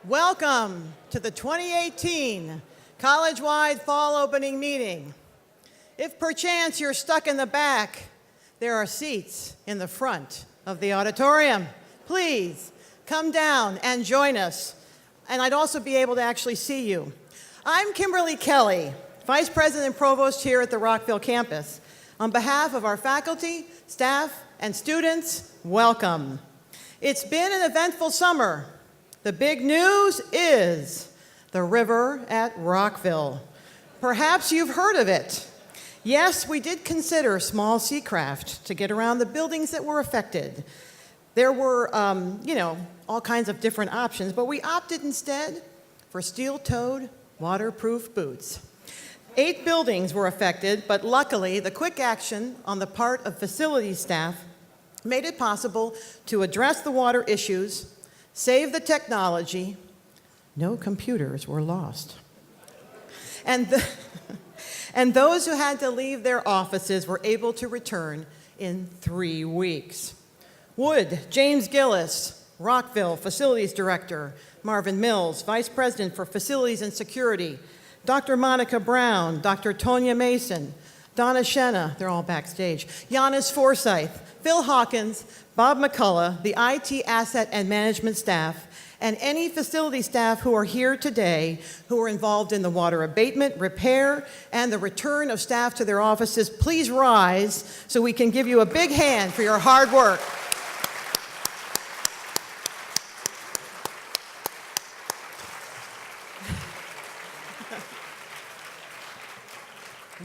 Welcome to the 2018 Collegewide Fall Opening Meeting. If perchance you're stuck in the back, there are seats in the front of the auditorium. Please come down and join us. And I'd also be able to actually see you. I'm Kimberly Kelly, Vice President and Provost here at the Rockville campus. On behalf of our faculty, staff, and students, welcome. It's been an eventful summer. The big news is the river at Rockville. Perhaps you've heard of it. Yes, we did consider small seacraft to get around the buildings that were affected. There were, all kinds of different options, but we opted instead for steel-toed, waterproof boots. 8 buildings were affected, but luckily, the quick action on the part of facilities staff made it possible to address the water issues, save the technology. No computers were lost. And those who had to leave their offices were able to return in 3 weeks. Wood, James Gillis, Rockville Facilities Director, Marvin Mills, Vice President for Facilities and Security, Dr. Monica Brown, Dr. Tonya Mason, Donna Shenna, they're all backstage, Giannis Forsyth, Phil Hawkins, Bob McCullough, the IT asset and management staff, and any facility staff who are here today who are involved in the water abatement, repair, and the return of staff to their offices, please rise so we can give you a big hand for your hard work.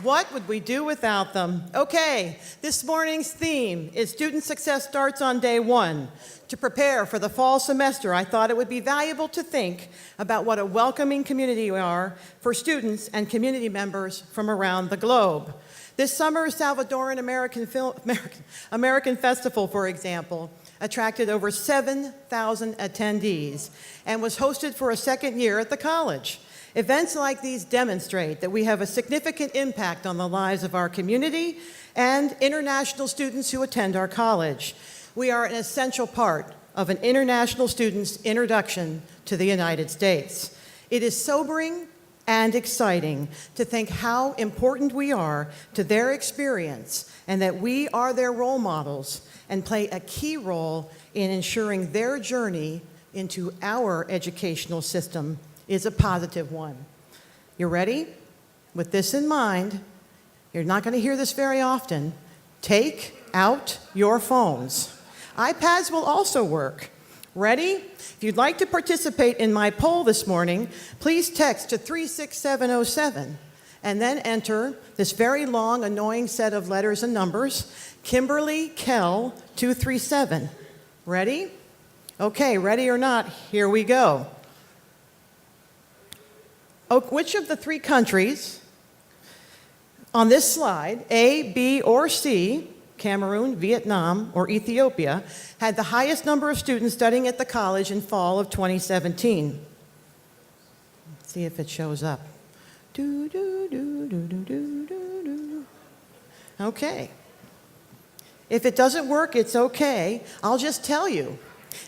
What would we do without them? Okay, this morning's theme is Student Success Starts on Day 1. To prepare for the fall semester, I thought it would be valuable to think about what a welcoming community we are for students and community members from around the globe. This summer's Salvadoran American Festival, for example, attracted over 7,000 attendees and was hosted for a second year at the college. Events like these demonstrate that we have a significant impact on the lives of our community and international students who attend our college. We are an essential part of an international student's introduction to the United States. It is sobering and exciting to think how important we are to their experience and that we are their role models and play a key role in ensuring their journey into our educational system is a positive one. You ready? With this in mind, you're not going to hear this very often. Take out your phones. iPads will also work. Ready? If you'd like to participate in my poll this morning, please text to 36707 and then enter this very long, annoying set of letters and numbers, Kimberly Kell 237. Ready? Okay, ready or not, here we go. Which of the 3 countries on this slide, A, B, or C, Cameroon, Vietnam, or Ethiopia, had the highest number of students studying at the college in fall of 2017? Let's see if it shows up. Okay. If it doesn't work, it's okay. I'll just tell you.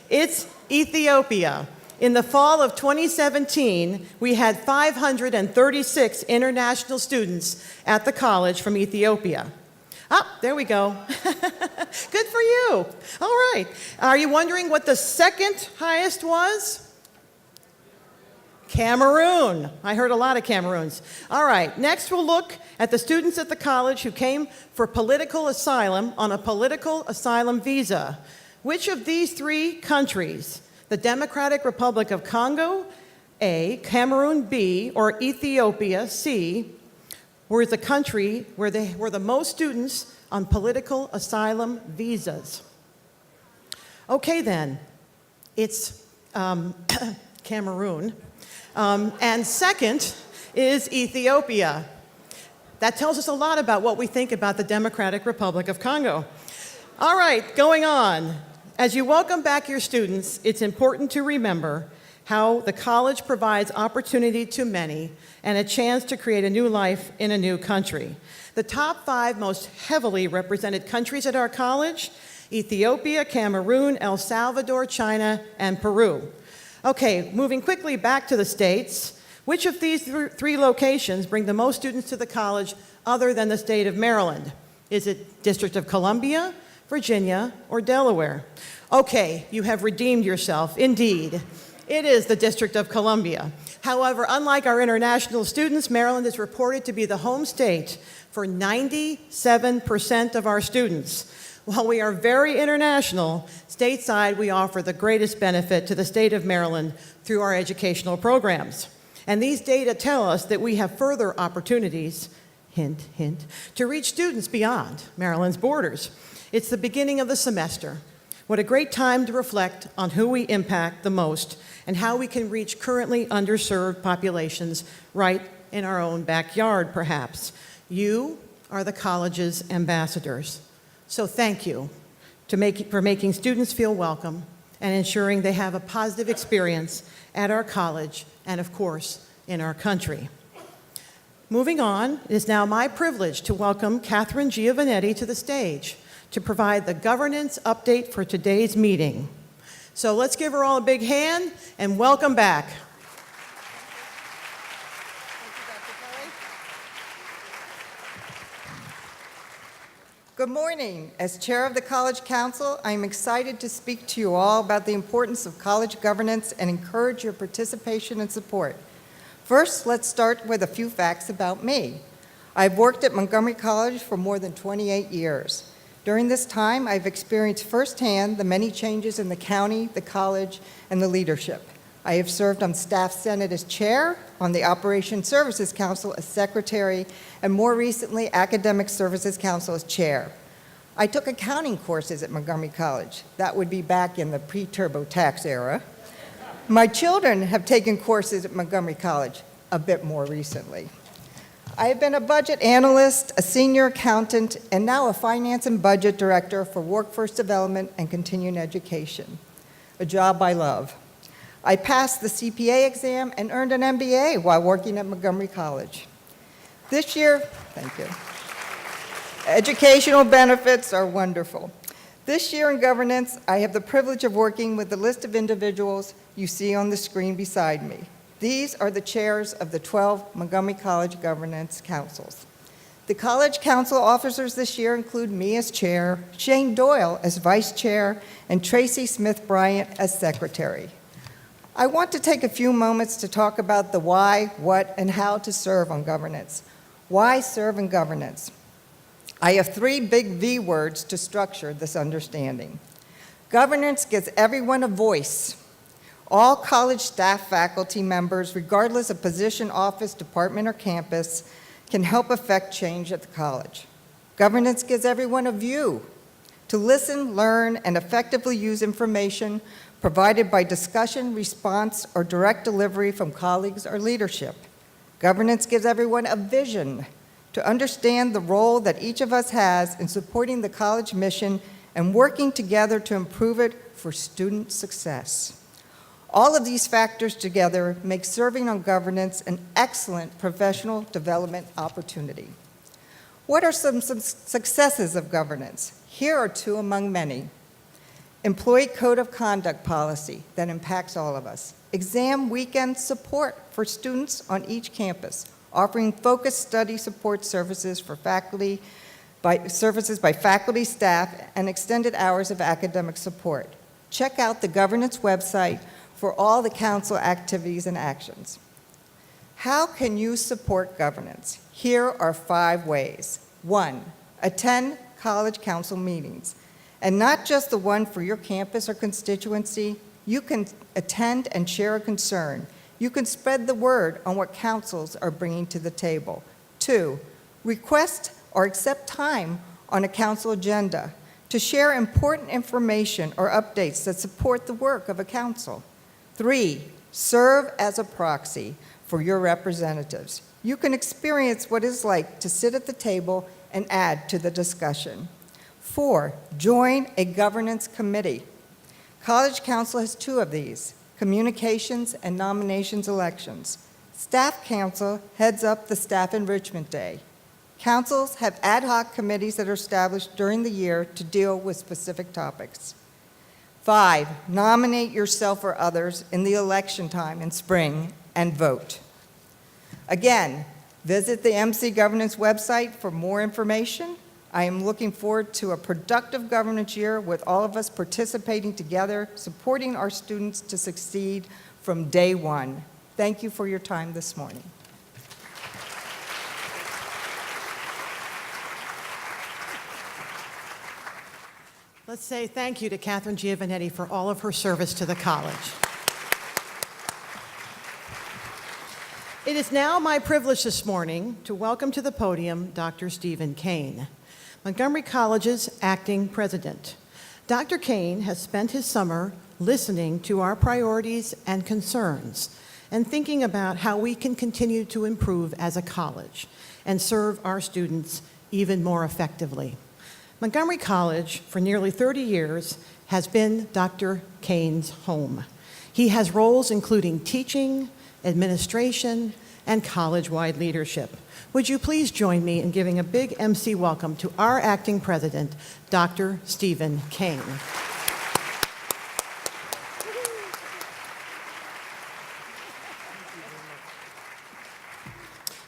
It's Ethiopia. In the fall of 2017, we had 536 international students at the college from Ethiopia. There we go. Good for you. All right. Are you wondering what the second highest was? Cameroon. I heard a lot of Cameroons. All right. Next, we'll look at the students at the college who came for political asylum on a political asylum visa. Which of these 3 countries, the Democratic Republic of Congo, A, Cameroon, B, or Ethiopia, C, were the country where there were the most students on political asylum visas? Okay then, it's Cameroon. And second is Ethiopia. That tells us a lot about what we think about the Democratic Republic of Congo. All right, going on. As you welcome back your students, it's important to remember how the college provides opportunity to many and a chance to create a new life in a new country. The top 5 most heavily represented countries at our college: Ethiopia, Cameroon, El Salvador, China, and Peru. Okay, moving quickly back to the states, which of these three locations bring the most students to the college other than the state of Maryland? Is it District of Columbia, Virginia, or Delaware? Okay, you have redeemed yourself, indeed. It is the District of Columbia. However, unlike our international students, Maryland is reported to be the home state for 97% of our students. While we are very international, stateside we offer the greatest benefit to the state of Maryland through our educational programs. And these data tell us that we have further opportunities, hint, hint, to reach students beyond Maryland's borders. It's the beginning of the semester. What a great time to reflect on who we impact the most and how we can reach currently underserved populations right in our own backyard, perhaps. You are the college's ambassadors. So thank you for making students feel welcome and ensuring they have a positive experience at our college and, of course, in our country. Moving on, it is now my privilege to welcome Kathryn Giovannetti to the stage to provide the governance update for today's meeting. So let's give her all a big hand and welcome back. Good morning. As chair of the College Council, I am excited to speak to you all about the importance of college governance and encourage your participation and support. First, let's start with a few facts about me. I've worked at Montgomery College for more than 28 years. During this time, I've experienced firsthand the many changes in the county, the college, and the leadership. I have served on Staff Senate as chair, on the Operations Services Council as secretary, and more recently, Academic Services Council as chair. I took accounting courses at Montgomery College. That would be back in the pre-TurboTax era. My children have taken courses at Montgomery College a bit more recently. I have been a budget analyst, a senior accountant, and now a finance and budget director for workforce development and continuing education, a job I love. I passed the CPA exam and earned an MBA while working at Montgomery College. This year, thank you. Educational benefits are wonderful. This year in governance, I have the privilege of working with the list of individuals you see on the screen beside me. These are the chairs of the 12 Montgomery College Governance Councils. The College Council officers this year include me as chair, Shane Doyle as vice chair, and Tracy Smith-Bryant as secretary. I want to take a few moments to talk about the why, what, and how to serve on governance. Why serve in governance? I have three big V words to structure this understanding. Governance gives everyone a voice. All college staff, faculty members, regardless of position, office, department, or campus, can help affect change at the college. Governance gives everyone a view to listen, learn, and effectively use information provided by discussion, response, or direct delivery from colleagues or leadership. Governance gives everyone a vision to understand the role that each of us has in supporting the college mission and working together to improve it for student success. All of these factors together make serving on governance an excellent professional development opportunity. What are some successes of governance? Here are two among many. Employee code of conduct policy that impacts all of us. Exam weekend support for students on each campus, offering focused study support services for faculty, by faculty, staff, and extended hours of academic support. Check out the governance website for all the council activities and actions. How can you support governance? Here are 5 ways. 1, attend college council meetings, and not just the one for your campus or constituency. You can attend and share a concern. You can spread the word on what councils are bringing to the table. 2, request or accept time on a council agenda to share important information or updates that support the work of a council. 3, serve as a proxy for your representatives. You can experience what it's like to sit at the table and add to the discussion. 4, join a governance committee. College Council has 2 of these, communications and nominations elections. Staff Council heads up the Staff Enrichment Day. Councils have ad hoc committees that are established during the year to deal with specific topics. 5, nominate yourself or others in the election time in spring and vote. Again, visit the MC Governance website for more information. I am looking forward to a productive governance year with all of us participating together, supporting our students to succeed from day one. Thank you for your time this morning. Let's say thank you to Kathryn Giovannetti for all of her service to the college. It is now my privilege this morning to welcome to the podium Dr. Stephen Kane, Montgomery College's acting president. Dr. Kane has spent his summer listening to our priorities and concerns and thinking about how we can continue to improve as a college and serve our students even more effectively. Montgomery College, for nearly 30 years, has been Dr. Kane's home. He has roles including teaching, administration, and college-wide leadership. Would you please join me in giving a big MC welcome to our acting president, Dr. Stephen Kane.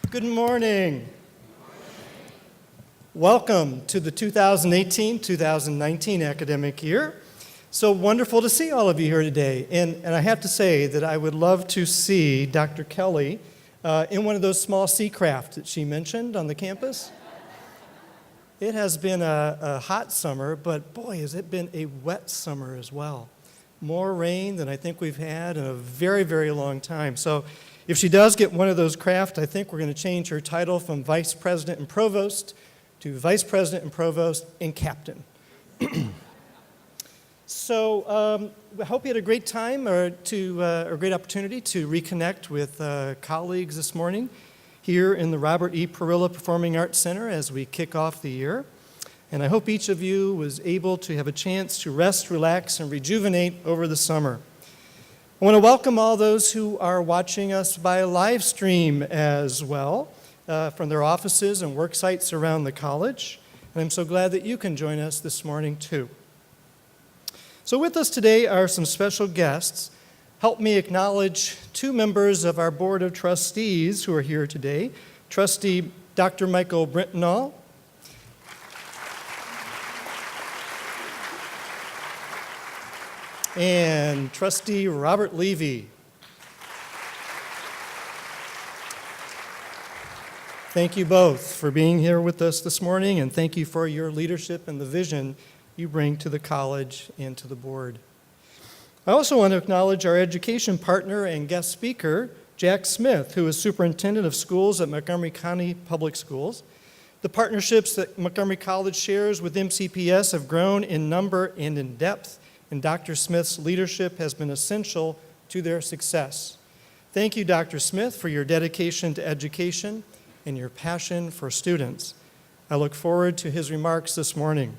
Good morning. Welcome to the 2018-2019 academic year. So wonderful to see all of you here today. And I have to say that I would love to see Dr. Kelly in one of those small sea craft that she mentioned on the campus. It has been a hot summer, but boy, has it been a wet summer as well. More rain than I think we've had in a very, very long time. So if she does get one of those craft, I think we're going to change her title from Vice President and Provost to Vice President and Provost and Captain. So I hope you had a great time or a great opportunity to reconnect with colleagues this morning here in the Robert E. Parilla Performing Arts Center as we kick off the year. And I hope each of you was able to have a chance to rest, relax, and rejuvenate over the summer. I want to welcome all those who are watching us by live stream as well from their offices and work sites around the college. And I'm so glad that you can join us this morning too. So with us today are some special guests. Help me acknowledge two members of our Board of Trustees who are here today. Trustee Dr. Michael Brintenall and Trustee Robert Levy. Thank you both for being here with us this morning, and thank you for your leadership and the vision you bring to the college and to the board. I also want to acknowledge our education partner and guest speaker, Jack Smith, who is Superintendent of Schools at Montgomery County Public Schools. The partnerships that Montgomery College shares with MCPS have grown in number and in depth, and Dr. Smith's leadership has been essential to their success. Thank you, Dr. Smith, for your dedication to education and your passion for students. I look forward to his remarks this morning.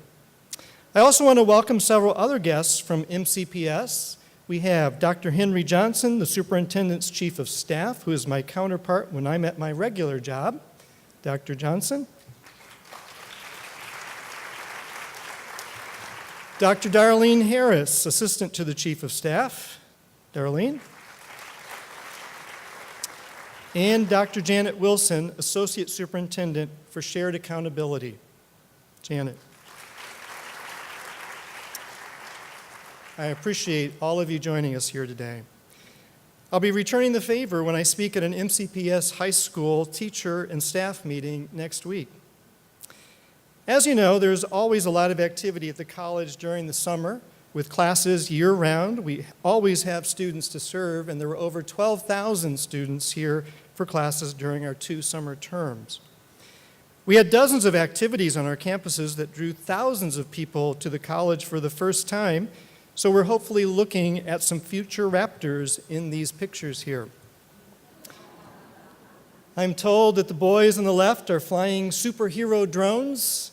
I also want to welcome several other guests from MCPS. We have Dr. Henry Johnson, the Superintendent's Chief of Staff, who is my counterpart when I'm at my regular job. Dr. Johnson. Dr. Darlene Harris, Assistant to the Chief of Staff. Darlene. And Dr. Janet Wilson, Associate Superintendent for Shared Accountability. Janet. I appreciate all of you joining us here today. I'll be returning the favor when I speak at an MCPS high school teacher and staff meeting next week. As you know, there's always a lot of activity at the college during the summer with classes year-round. We always have students to serve, and there were over 12,000 students here for classes during our 2 summer terms. We had dozens of activities on our campuses that drew thousands of people to the college for the first time, so we're hopefully looking at some future Raptors in these pictures here. I'm told that the boys on the left are flying superhero drones,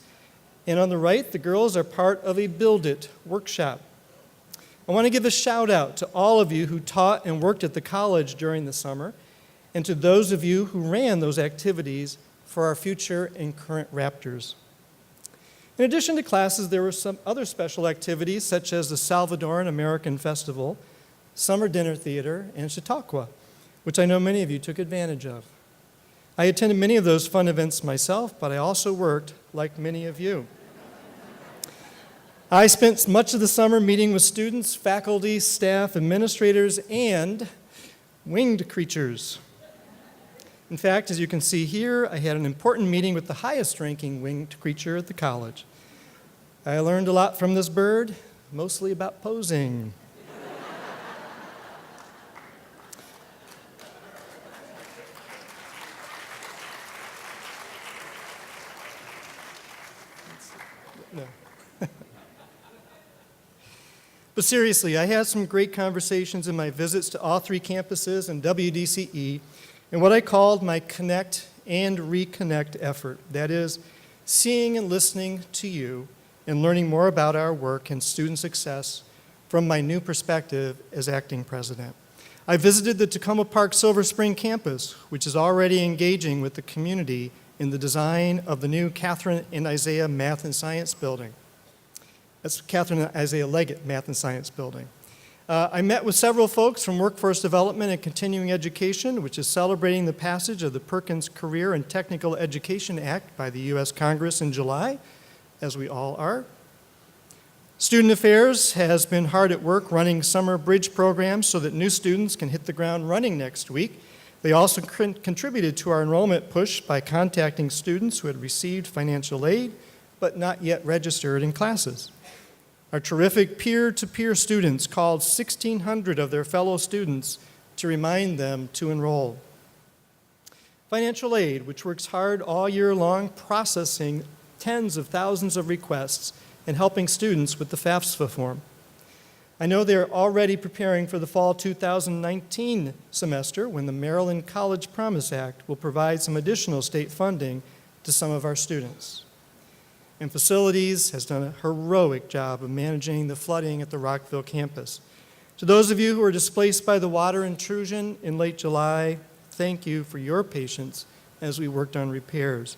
and on the right, the girls are part of a Build It workshop. I want to give a shout out to all of you who taught and worked at the college during the summer, and to those of you who ran those activities for our future and current Raptors. In addition to classes, there were some other special activities, such as the Salvadoran American Festival, Summer Dinner Theater, and Chautauqua, which I know many of you took advantage of. I attended many of those fun events myself, but I also worked like many of you. I spent much of the summer meeting with students, faculty, staff, administrators, and winged creatures. In fact, as you can see here, I had an important meeting with the highest-ranking winged creature at the college. I learned a lot from this bird, mostly about posing. No. But seriously, I had some great conversations in my visits to all 3 campuses and WDCE in what I called my Connect and Reconnect effort. That is, seeing and listening to you and learning more about our work and student success from my new perspective as acting president. I visited the Tacoma Park Silver Spring campus, which is already engaging with the community in the design of the new Kathryn and Isaiah Math and Science building. That's Kathryn and Isaiah Leggett Math and Science building. I met with several folks from Workforce Development and Continuing Education, which is celebrating the passage of the Perkins Career and Technical Education Act by the U.S. Congress in July, as we all are. Student Affairs has been hard at work running summer bridge programs so that new students can hit the ground running next week. They also contributed to our enrollment push by contacting students who had received financial aid but not yet registered in classes. Our terrific peer-to-peer students called 1,600 of their fellow students to remind them to enroll. Financial aid, which works hard all year long processing tens of thousands of requests and helping students with the FAFSA form. I know they're already preparing for the fall 2019 semester when the Maryland College Promise Act will provide some additional state funding to some of our students. And Facilities has done a heroic job of managing the flooding at the Rockville campus. To those of you who were displaced by the water intrusion in late July, thank you for your patience as we worked on repairs.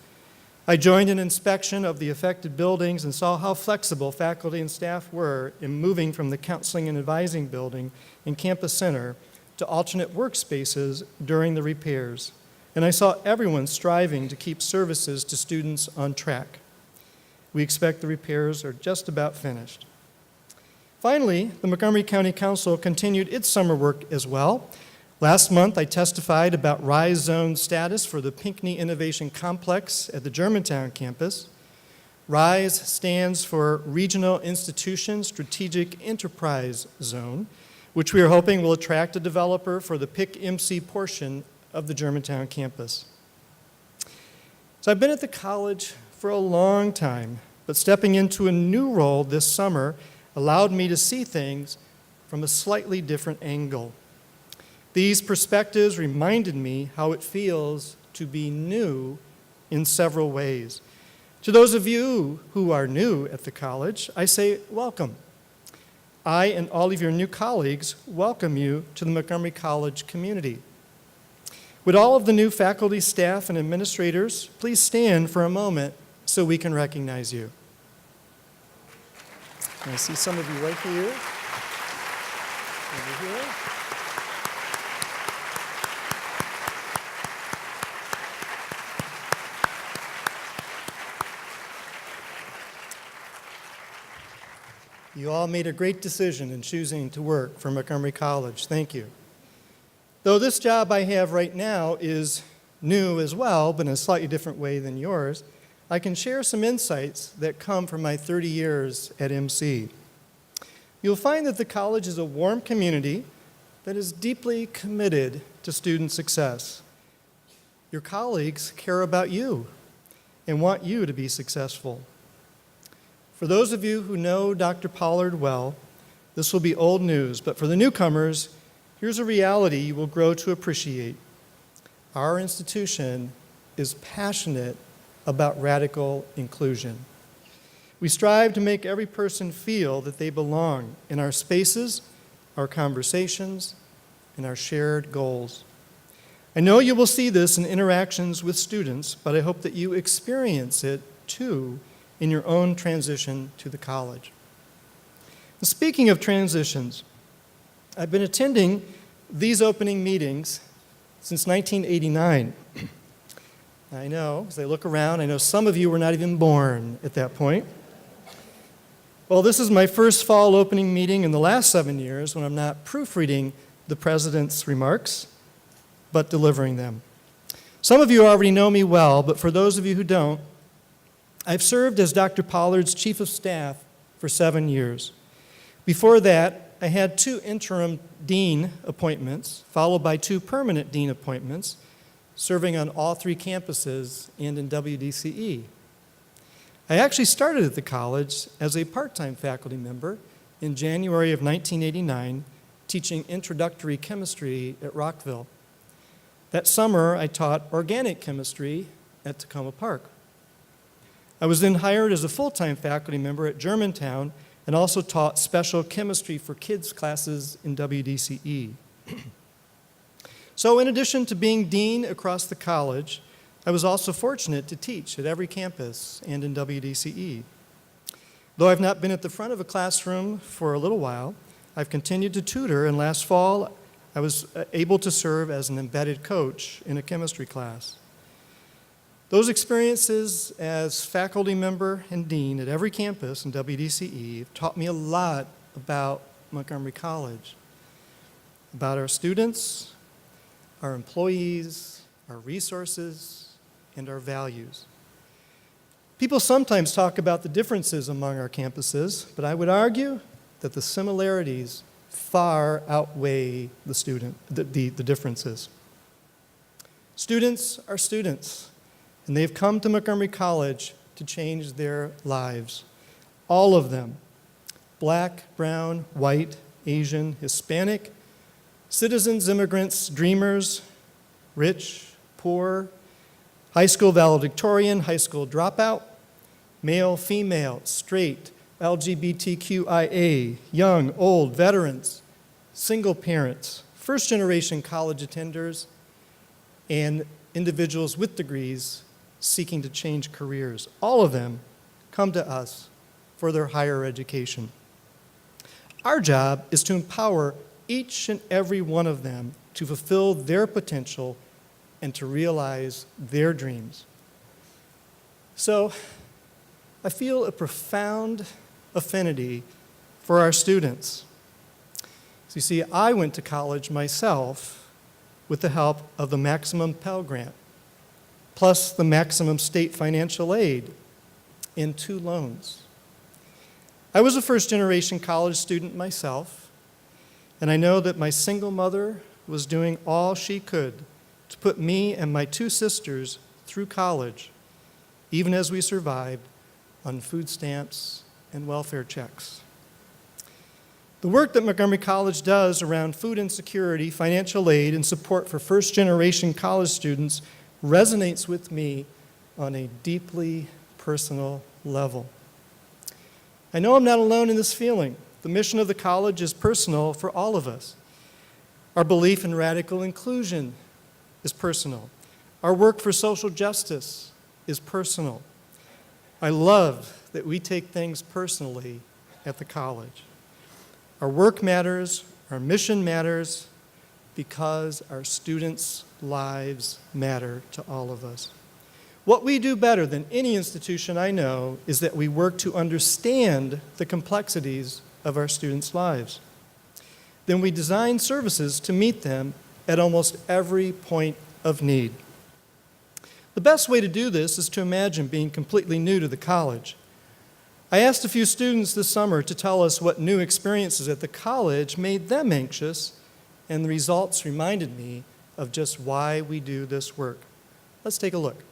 I joined an inspection of the affected buildings and saw how flexible faculty and staff were in moving from the Counseling and Advising building in Campus Center to alternate workspaces during the repairs. And I saw everyone striving to keep services to students on track. We expect the repairs are just about finished. Finally, the Montgomery County Council continued its summer work as well. Last month, I testified about RISE Zone status for the Pinckney Innovation Complex at the Germantown campus. RISE stands for Regional Institution Strategic Enterprise Zone, which we are hoping will attract a developer for the PIC-MC portion of the Germantown campus. So I've been at the college for a long time, but stepping into a new role this summer allowed me to see things from a slightly different angle. These perspectives reminded me how it feels to be new in several ways. To those of you who are new at the college, I say welcome. I and all of your new colleagues welcome you to the Montgomery College community. Would all of the new faculty, staff, and administrators please stand for a moment so we can recognize you. I see some of you right here, over here. You all made a great decision in choosing to work for Montgomery College. Thank you. Though this job I have right now is new as well, but in a slightly different way than yours, I can share some insights that come from my 30 years at MC. You'll find that the college is a warm community that is deeply committed to student success. Your colleagues care about you and want you to be successful. For those of you who know Dr. Pollard well, this will be old news, but for the newcomers, here's a reality you will grow to appreciate. Our institution is passionate about radical inclusion. We strive to make every person feel that they belong in our spaces, our conversations, and our shared goals. I know you will see this in interactions with students, but I hope that you experience it too in your own transition to the college. And speaking of transitions, I've been attending these opening meetings since 1989. I know, as I look around, I know some of you were not even born at that point. Well, this is my first fall opening meeting in the last 7 years when I'm not proofreading the president's remarks, but delivering them. Some of you already know me well, but for those of you who don't, I've served as Dr. Pollard's chief of staff for 7 years. Before that, I had 2 interim dean appointments, followed by 2 permanent dean appointments, serving on all 3 campuses and in WDCE. I actually started at the college as a part-time faculty member in January of 1989, teaching introductory chemistry at Rockville. That summer, I taught organic chemistry at Tacoma Park. I was then hired as a full-time faculty member at Germantown and also taught special chemistry for kids classes in WDCE. So in addition to being dean across the college, I was also fortunate to teach at every campus and in WDCE. Though I've not been at the front of a classroom for a little while, I've continued to tutor, and last fall I was able to serve as an embedded coach in a chemistry class. Those experiences as faculty member and dean at every campus in WDCE taught me a lot about Montgomery College, about our students, our employees, our resources, and our values. People sometimes talk about the differences among our campuses, but I would argue that the similarities far outweigh the differences. Students are students, and they've come to Montgomery College to change their lives. All of them, black, brown, white, Asian, Hispanic, citizens, immigrants, dreamers, rich, poor, high school valedictorian, high school dropout, male, female, straight, LGBTQIA, young, old, veterans, single parents, first-generation college attenders, and individuals with degrees seeking to change careers. All of them come to us for their higher education. Our job is to empower each and every one of them to fulfill their potential and to realize their dreams. So, I feel a profound affinity for our students. So you see, I went to college myself with the help of the Maximum Pell Grant, plus the maximum state financial aid, and 2 loans. I was a first-generation college student myself, and I know that my single mother was doing all she could to put me and my 2 sisters through college, even as we survived on food stamps and welfare checks. The work that Montgomery College does around food insecurity, financial aid, and support for first-generation college students resonates with me on a deeply personal level. I know I'm not alone in this feeling. The mission of the college is personal for all of us. Our belief in radical inclusion is personal. Our work for social justice is personal. I love that we take things personally at the college. Our work matters, our mission matters, because our students' lives matter to all of us. What we do better than any institution I know is that we work to understand the complexities of our students' lives. Then we design services to meet them at almost every point of need. The best way to do this is to imagine being completely new to the college. I asked a few students this summer to tell us what new experiences at the college made them anxious, and the results reminded me of just why we do this work. Let's take a look.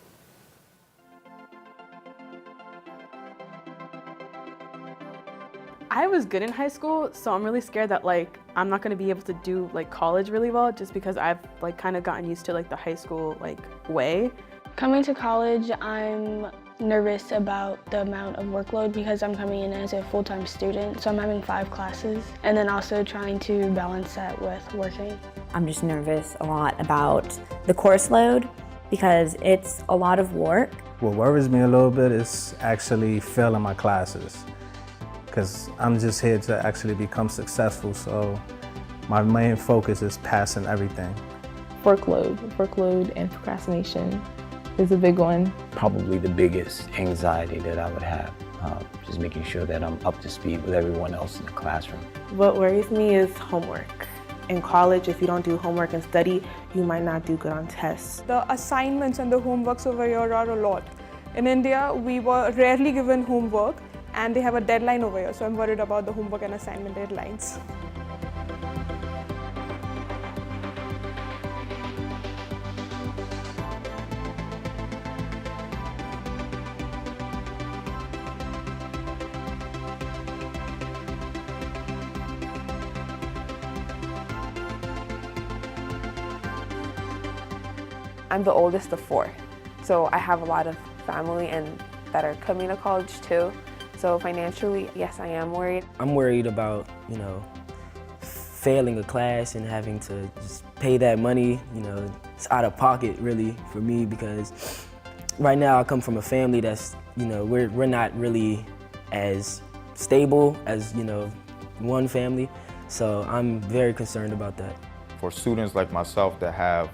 I was good in high school, so I'm really scared that I'm not going to be able to do college really well, just because I've kind of gotten used to the high school way. Coming to college, I'm nervous about the amount of workload because I'm coming in as a full-time student, so I'm having 5 classes, and then also trying to balance that with working. I'm just nervous a lot about the course load because it's a lot of work. What worries me a little bit is actually failing my classes, because I'm just here to actually become successful, so my main focus is passing everything. Workload and procrastination is a big one. Probably the biggest anxiety that I would have, just making sure that I'm up to speed with everyone else in the classroom. What worries me is homework. In college, if you don't do homework and study, you might not do good on tests. The assignments and the homeworks over here are a lot. In India, we were rarely given homework and they have a deadline over here, so I'm worried about the homework and assignment deadlines. I'm the oldest of 4, so I have a lot of family and that are coming to college too. So financially, yes, I am worried. I'm worried about, failing a class and having to just pay that money. It's out of pocket really for me, because right now I come from a family that's, we're not really as stable as, one family. So I'm very concerned about that. For students like myself that have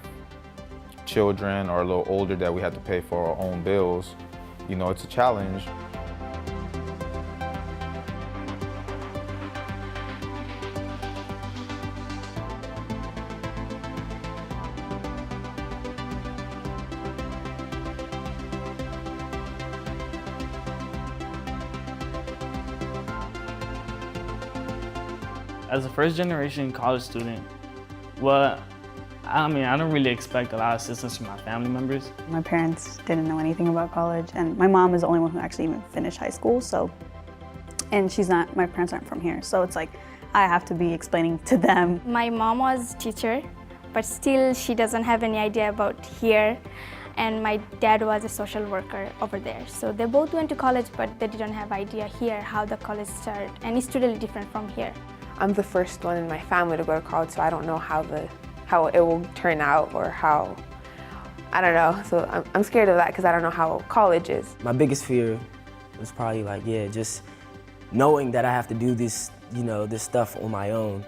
children or a little older that we have to pay for our own bills, it's a challenge. As a first-generation college student, I don't really expect a lot of assistance from my family members. My parents didn't know anything about college, and my mom is the only one who actually even finished high school, and my parents aren't from here, so it's like I have to be explaining to them. My mom was a teacher, but still she doesn't have any idea about here, and my dad was a social worker over there. So they both went to college, but they didn't have idea here how the college started, and it's totally different from here. I'm the first one in my family to go to college, so I don't know how it will turn out, or I don't know. So I'm scared of that because I don't know how college is. My biggest fear was probably just knowing that I have to do this, this stuff on my own.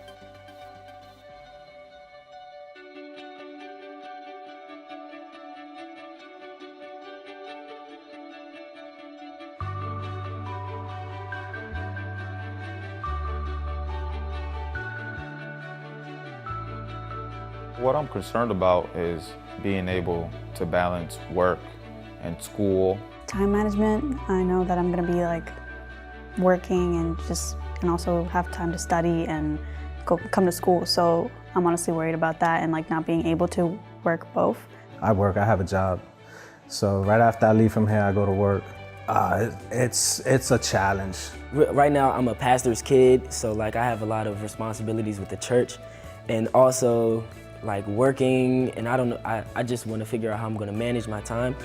What I'm concerned about is being able to balance work and school. Time management, I know that I'm going to be working and also have time to study and come to school. So I'm honestly worried about that and not being able to work both. I have a job. So right after I leave from here, I go to work. It's a challenge. Right now I'm a pastor's kid, so I have a lot of responsibilities with the church, and also working, and I don't know, I just want to figure out how I'm going to manage my time.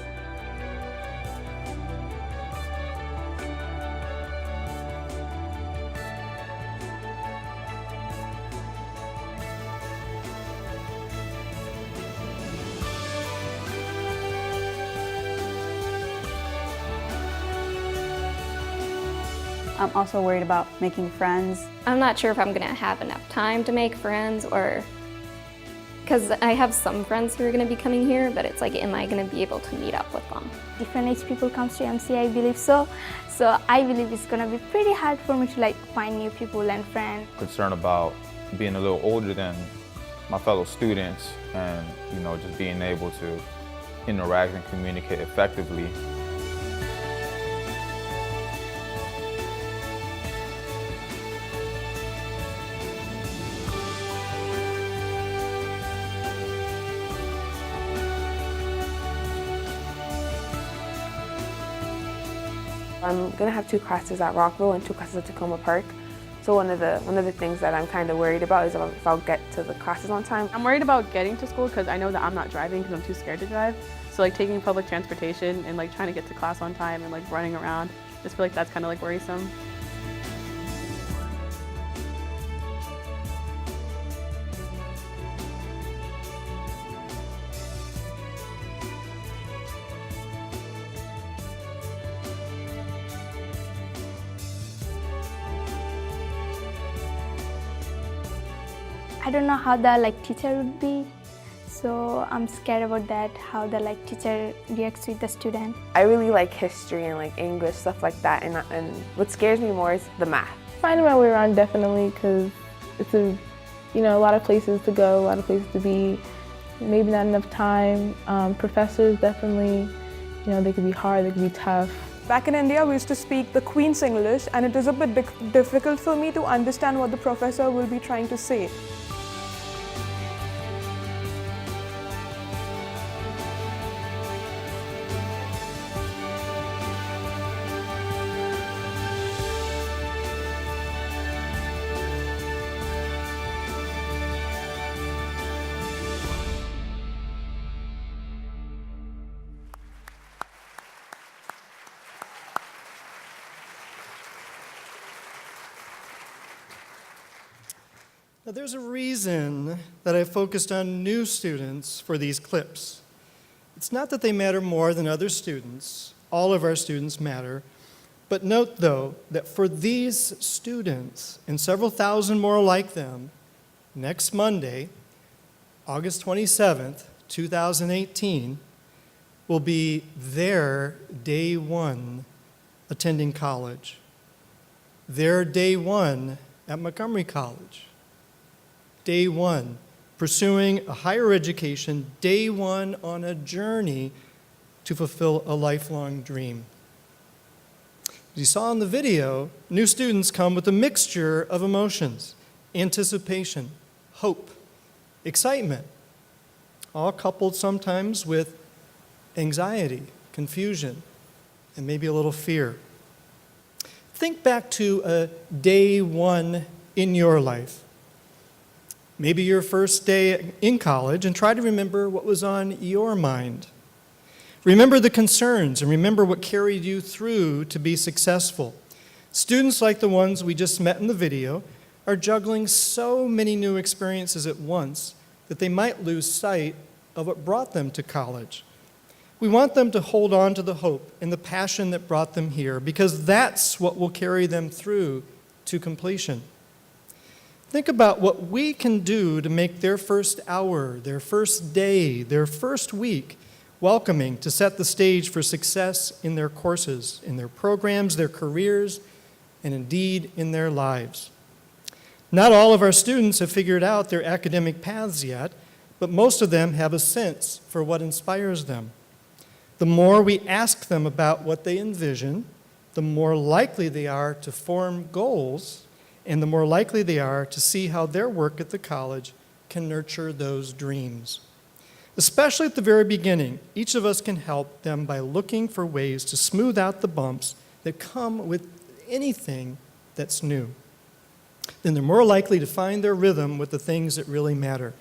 I'm also worried about making friends. I'm not sure if I'm going to have enough time to make friends, or because I have some friends who are going to be coming here, but it's am I going to be able to meet up with them? Different age people comes to MC, I believe so. So I believe it's gonna be pretty hard for me to find new people and friends. Concerned about being a little older than my fellow students, and just being able to interact and communicate effectively. I'm gonna have 2 classes at Rockville and 2 classes at Tacoma Park. So one of the things that I'm kind of worried about is if I'll get to the classes on time. I'm worried about getting to school because I know that I'm not driving because I'm too scared to drive. So taking public transportation and trying to get to class on time and running around, I just feel that's kind of worrisome. I don't know how the teacher would be. So I'm scared about that, how the teacher reacts with the student. I really like history and English, stuff like that, and what scares me more is the math. Finding my way around definitely, because it's a lot of places to go, a lot of places to be, maybe not enough time. Professors definitely, they could be hard, they could be tough. Back in India, we used to speak the Queen's English, and it is a bit difficult for me to understand what the professor will be trying to say. Now, there's a reason that I focused on new students for these clips. It's not that they matter more than other students. All of our students matter. But note, though, that for these students, and several thousand more like them, next Monday, August 27th, 2018, will be their day one attending college. Their day one at Montgomery College. Day one, pursuing a higher education, day one on a journey to fulfill a lifelong dream. As you saw in the video, new students come with a mixture of emotions, anticipation, hope, excitement, all coupled sometimes with anxiety, confusion, and maybe a little fear. Think back to a day one in your life. Maybe your first day in college, and try to remember what was on your mind. Remember the concerns and remember what carried you through to be successful. Students like the ones we just met in the video are juggling so many new experiences at once that they might lose sight of what brought them to college. We want them to hold on to the hope and the passion that brought them here, because that's what will carry them through to completion. Think about what we can do to make their first hour, their first day, their first week welcoming, to set the stage for success in their courses, in their programs, their careers, and indeed in their lives. Not all of our students have figured out their academic paths yet, but most of them have a sense for what inspires them. The more we ask them about what they envision, the more likely they are to form goals, and the more likely they are to see how their work at the college can nurture those dreams. Especially at the very beginning, each of us can help them by looking for ways to smooth out the bumps that come with anything that's new. Then they're more likely to find their rhythm with the things that really matter.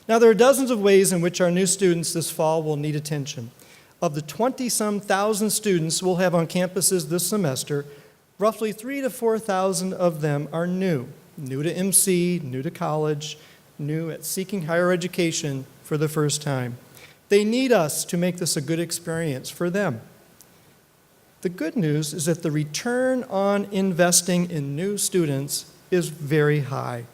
Now, there are dozens of ways in which our new students this fall will need attention. Of the 20-some thousand students we'll have on campuses this semester, roughly 3,000 to 4,000 of them are new to MC, new to college, new at seeking higher education for the first time. They need us to make this a good experience for them. The good news is that the return on investing in new students is very high.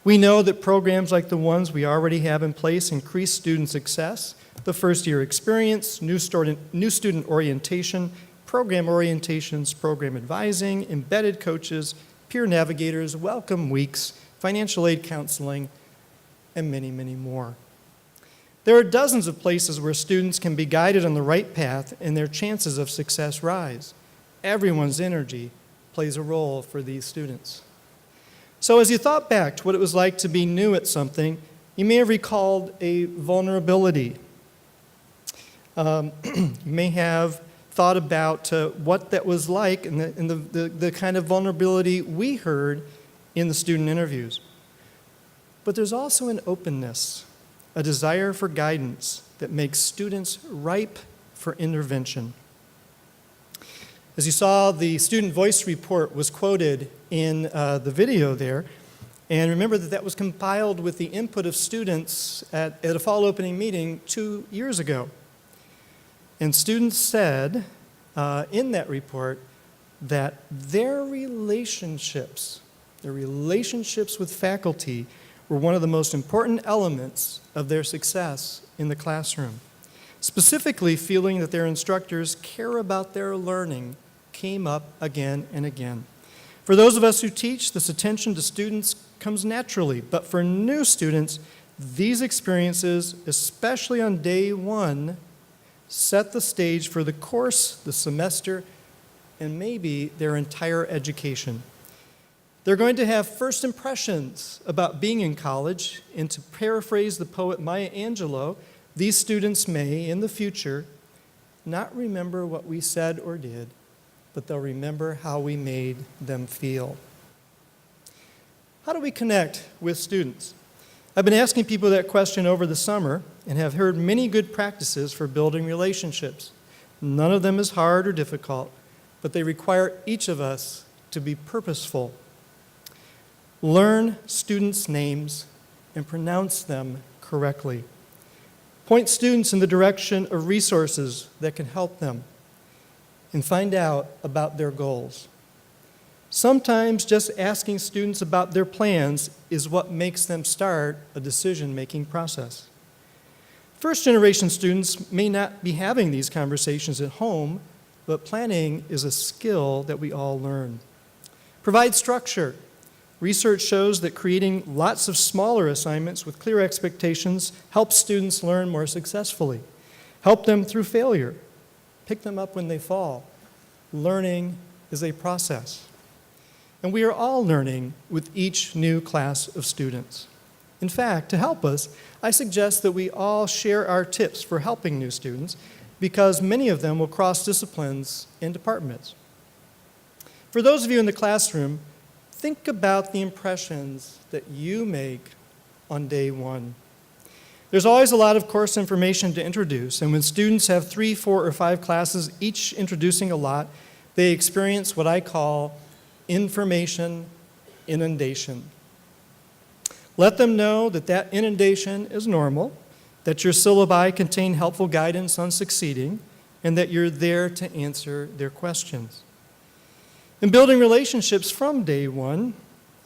We know that programs like the ones we already have in place increase student success, the first year experience, new student orientation, program orientations, program advising, embedded coaches, peer navigators, welcome weeks, financial aid counseling, and many, many more. There are dozens of places where students can be guided on the right path and their chances of success rise. Everyone's energy plays a role for these students. So as you thought back to what it was like to be new at something, you may have recalled a vulnerability. You may have thought about what that was like and the kind of vulnerability we heard in the student interviews. But there's also an openness, a desire for guidance that makes students ripe for intervention. As you saw, the student voice report was quoted in the video there. And remember that that was compiled with the input of students at a fall opening meeting 2 years ago. And students said in that report that their relationships with faculty were one of the most important elements of their success in the classroom. Specifically, feeling that their instructors care about their learning came up again and again. For those of us who teach, this attention to students comes naturally, but for new students, these experiences, especially on day one, set the stage for the course, the semester, and maybe their entire education. They're going to have first impressions about being in college, and to paraphrase the poet Maya Angelou, these students may, in the future, not remember what we said or did, but they'll remember how we made them feel. How do we connect with students? I've been asking people that question over the summer and have heard many good practices for building relationships. None of them is hard or difficult, but they require each of us to be purposeful. Learn students' names and pronounce them correctly. Point students in the direction of resources that can help them, and find out about their goals. Sometimes just asking students about their plans is what makes them start a decision-making process. First-generation students may not be having these conversations at home, but planning is a skill that we all learn. Provide structure. Research shows that creating lots of smaller assignments with clear expectations helps students learn more successfully. Help them through failure. Pick them up when they fall. Learning is a process. And we are all learning with each new class of students. In fact, to help us, I suggest that we all share our tips for helping new students, because many of them will cross disciplines and departments. For those of you in the classroom, think about the impressions that you make on day one. There's always a lot of course information to introduce, and when students have 3, 4, or 5 classes, each introducing a lot, they experience what I call information inundation. Let them know that that inundation is normal, that your syllabi contain helpful guidance on succeeding, and that you're there to answer their questions. In building relationships from day one,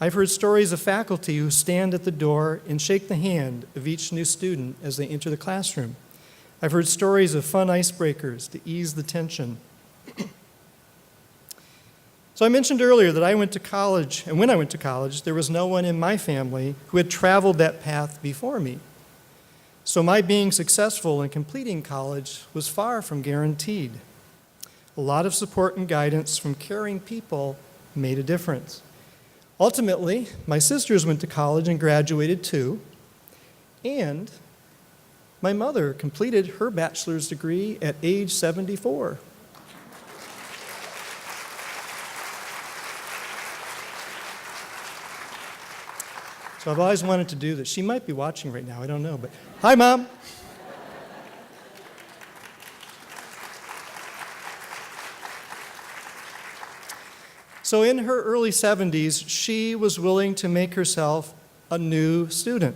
I've heard stories of faculty who stand at the door and shake the hand of each new student as they enter the classroom. I've heard stories of fun icebreakers to ease the tension. So I mentioned earlier that I went to college, and when I went to college, there was no one in my family who had traveled that path before me. So my being successful in completing college was far from guaranteed. A lot of support and guidance from caring people made a difference. Ultimately, my sisters went to college and graduated too, and my mother completed her bachelor's degree at age 74. So I've always wanted to do this. She might be watching right now, I don't know, but hi, Mom. So in her early 70s, she was willing to make herself a new student.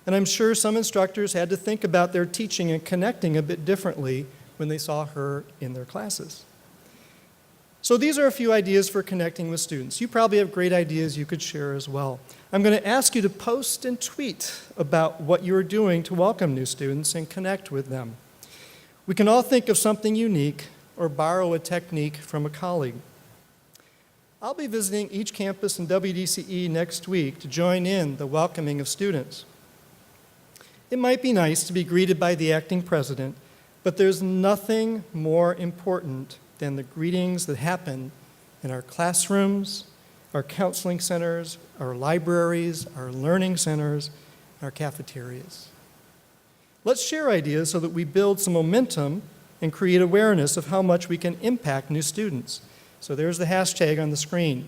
And I'm sure some instructors had to think about their teaching and connecting a bit differently when they saw her in their classes. So these are a few ideas for connecting with students. You probably have great ideas you could share as well. I'm going to ask you to post and tweet about what you're doing to welcome new students and connect with them. We can all think of something unique or borrow a technique from a colleague. I'll be visiting each campus in WDCE next week to join in the welcoming of students. It might be nice to be greeted by the acting president, but there's nothing more important than the greetings that happen in our classrooms, our counseling centers, our libraries, our learning centers, our cafeterias. Let's share ideas so that we build some momentum and create awareness of how much we can impact new students. So there's the hashtag on the screen.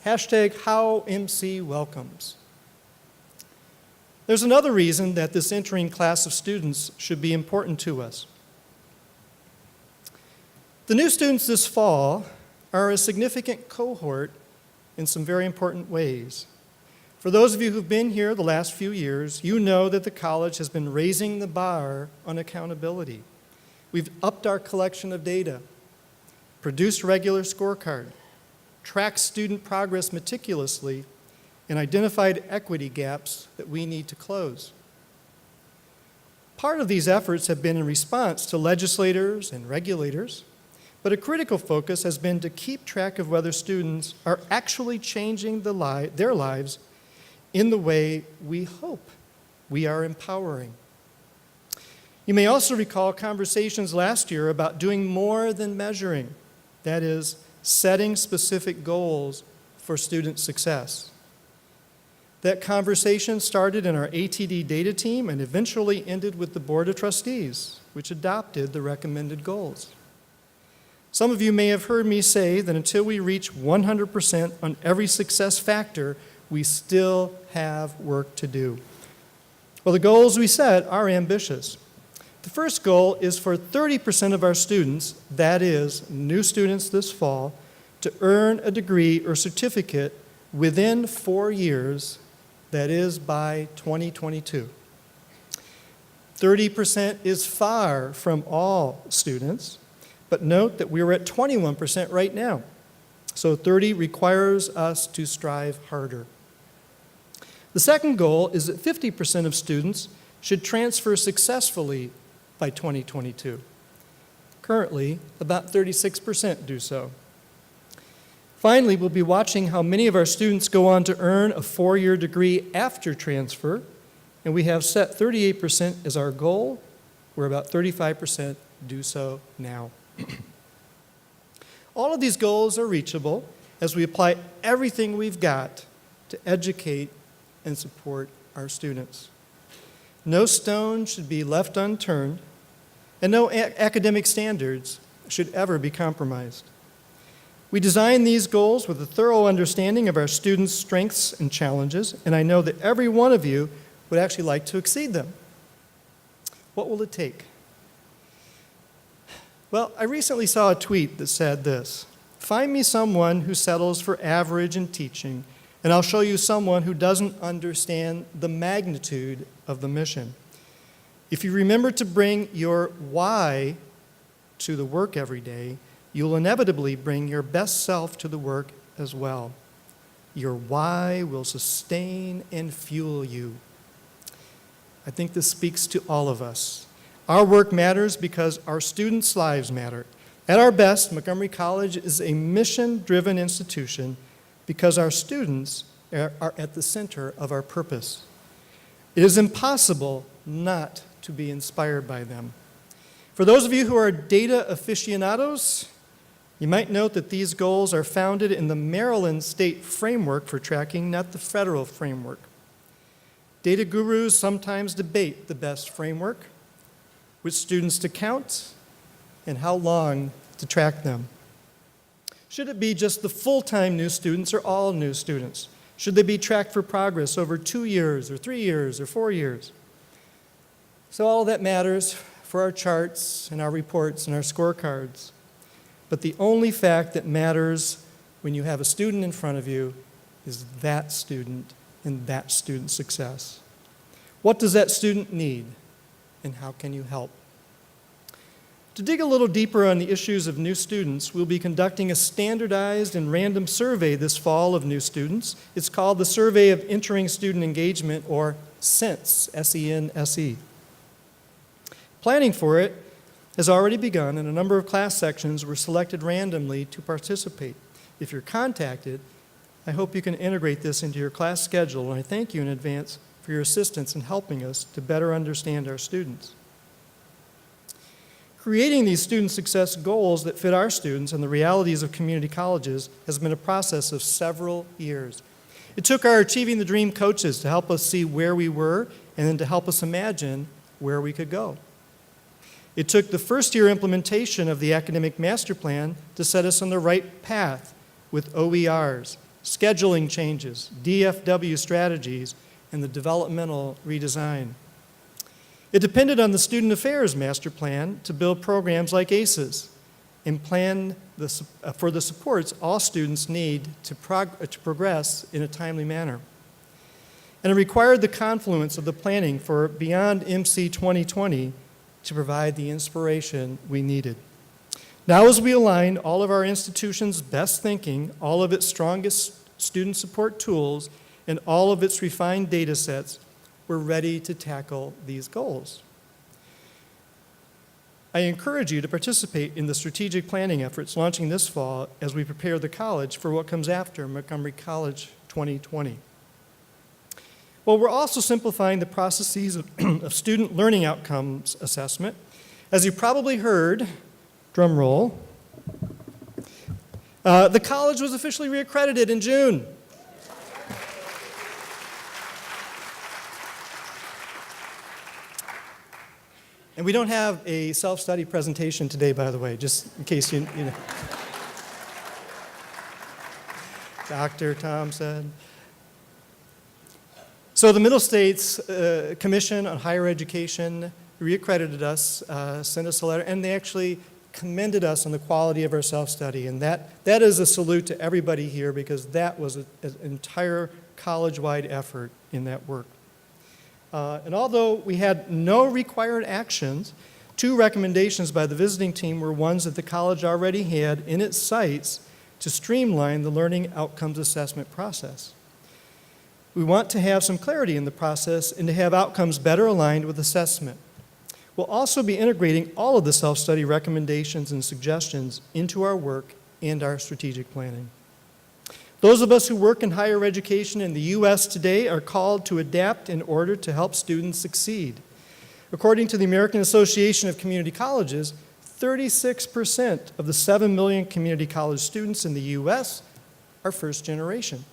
Hashtag HowMCWelcomes. There's another reason that this entering class of students should be important to us. The new students this fall are a significant cohort in some very important ways. For those of you who've been here the last few years, you know that the college has been raising the bar on accountability. We've upped our collection of data, produced regular scorecard, tracked student progress meticulously, and identified equity gaps that we need to close. Part of these efforts have been in response to legislators and regulators, but a critical focus has been to keep track of whether students are actually changing their lives in the way we hope we are empowering. You may also recall conversations last year about doing more than measuring, that is, setting specific goals for student success. That conversation started in our ATD data team and eventually ended with the Board of Trustees, which adopted the recommended goals. Some of you may have heard me say that until we reach 100% on every success factor, we still have work to do. Well, the goals we set are ambitious. The first goal is for 30% of our students, that is, new students this fall, to earn a degree or certificate within 4 years, that is, by 2022. 30% is far from all students, but note that we're at 21% right now. So 30 requires us to strive harder. The second goal is that 50% of students should transfer successfully by 2022. Currently, about 36% do so. Finally, we'll be watching how many of our students go on to earn a 4-year degree after transfer, and we have set 38% as our goal, where about 35% do so now. All of these goals are reachable as we apply everything we've got to educate and support our students. No stone should be left unturned, and no academic standards should ever be compromised. We design these goals with a thorough understanding of our students' strengths and challenges, and I know that every one of you would actually like to exceed them. What will it take? Well, I recently saw a tweet that said this: "Find me someone who settles for average in teaching, and I'll show you someone who doesn't understand the magnitude of the mission." If you remember to bring your why to the work every day, you'll inevitably bring your best self to the work as well. Your why will sustain and fuel you. I think this speaks to all of us. Our work matters because our students' lives matter. At our best, Montgomery College is a mission-driven institution because our students are at the center of our purpose. It is impossible not to be inspired by them. For those of you who are data aficionados, you might note that these goals are founded in the Maryland state framework for tracking, not the federal framework. Data gurus sometimes debate the best framework, which students to count, and how long to track them. Should it be just the full-time new students or all new students? Should they be tracked for progress over 2 years or 3 years or 4 years? So all that matters for our charts and our reports and our scorecards. But the only fact that matters when you have a student in front of you is that student and that student's success. What does that student need, and how can you help? To dig a little deeper on the issues of new students, we'll be conducting a standardized and random survey this fall of new students. It's called the Survey of Entering Student Engagement, or SENSE, S-E-N-S-E. Planning for it has already begun, and a number of class sections were selected randomly to participate. If you're contacted, I hope you can integrate this into your class schedule, and I thank you in advance for your assistance in helping us to better understand our students. Creating these student success goals that fit our students and the realities of community colleges has been a process of several years. It took our Achieving the Dream coaches to help us see where we were and then to help us imagine where we could go. It took the first-year implementation of the academic master plan to set us on the right path with OERs, scheduling changes, DFW strategies, and the developmental redesign. It depended on the Student Affairs Master Plan to build programs like ACES and plan for the supports all students need to progress in a timely manner. And it required the confluence of the planning for Beyond MC 2020 to provide the inspiration we needed. Now, as we align all of our institution's best thinking, all of its strongest student support tools, and all of its refined data sets, we're ready to tackle these goals. I encourage you to participate in the strategic planning efforts launching this fall as we prepare the college for what comes after Montgomery College 2020. Well, we're also simplifying the processes of student learning outcomes assessment. As you probably heard, drum roll, the college was officially reaccredited in June. And we don't have a self-study presentation today, by the way, just in case you know. Dr. Tom said. So the Middle States Commission on Higher Education reaccredited us, sent us a letter, and they actually commended us on the quality of our self-study. And that is a salute to everybody here, because that was an entire college-wide effort in that work. And although we had no required actions, 2 recommendations by the visiting team were ones that the college already had in its sights to streamline the learning outcomes assessment process. We want to have some clarity in the process and to have outcomes better aligned with assessment. We'll also be integrating all of the self-study recommendations and suggestions into our work and our strategic planning. Those of us who work in higher education in the U.S. today are called to adapt in order to help students succeed. According to the American Association of Community Colleges, 36% of the 7 million community college students in the U.S. are first generation.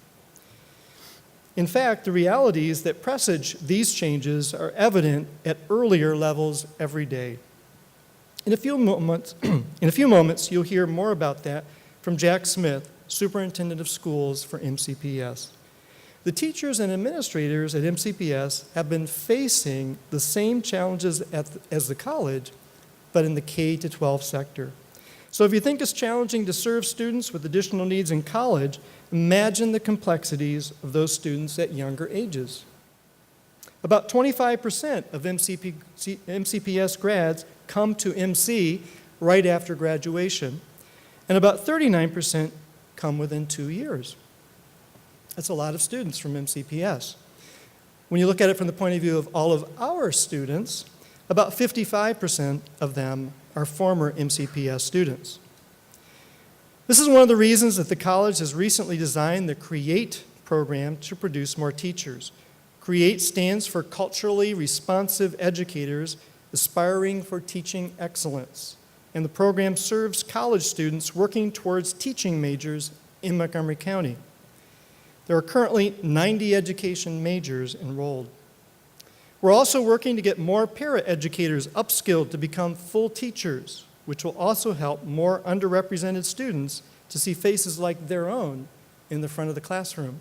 In fact, the realities that presage these changes are evident at earlier levels every day. In a few moments, you'll hear more about that from Jack Smith, Superintendent of Schools for MCPS. The teachers and administrators at MCPS have been facing the same challenges as the college, but in the K-12 sector. So if you think it's challenging to serve students with additional needs in college, imagine the complexities of those students at younger ages. About 25% of MCPS grads come to MC right after graduation, and about 39% come within 2 years. That's a lot of students from MCPS. When you look at it from the point of view of all of our students, about 55% of them are former MCPS students. This is one of the reasons that the college has recently designed the CREATE program to produce more teachers. CREATE stands for Culturally Responsive Educators Aspiring for Teaching Excellence, and the program serves college students working towards teaching majors in Montgomery County. There are currently 90 education majors enrolled. We're also working to get more paraeducators upskilled to become full teachers, which will also help more underrepresented students to see faces like their own in the front of the classroom.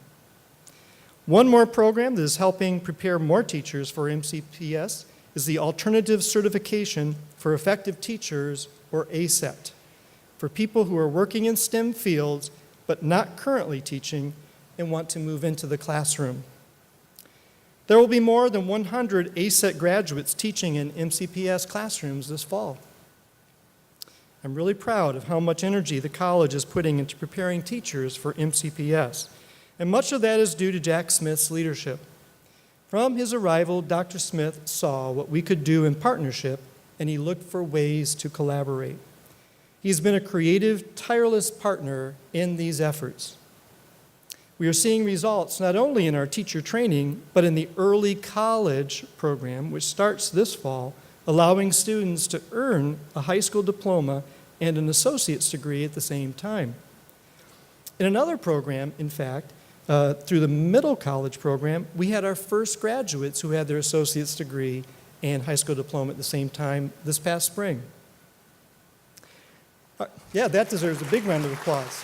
One more program that is helping prepare more teachers for MCPS is the Alternative Certification for Effective Teachers, or ACET, for people who are working in STEM fields but not currently teaching and want to move into the classroom. There will be more than 100 ACET graduates teaching in MCPS classrooms this fall. I'm really proud of how much energy the college is putting into preparing teachers for MCPS, and much of that is due to Jack Smith's leadership. From his arrival, Dr. Smith saw what we could do in partnership, and he looked for ways to collaborate. He's been a creative, tireless partner in these efforts. We are seeing results not only in our teacher training, but in the early college program, which starts this fall, allowing students to earn a high school diploma and an associate's degree at the same time. In another program, in fact, through the middle college program, we had our first graduates who had their associate's degree and high school diploma at the same time this past spring. Yeah, that deserves a big round of applause.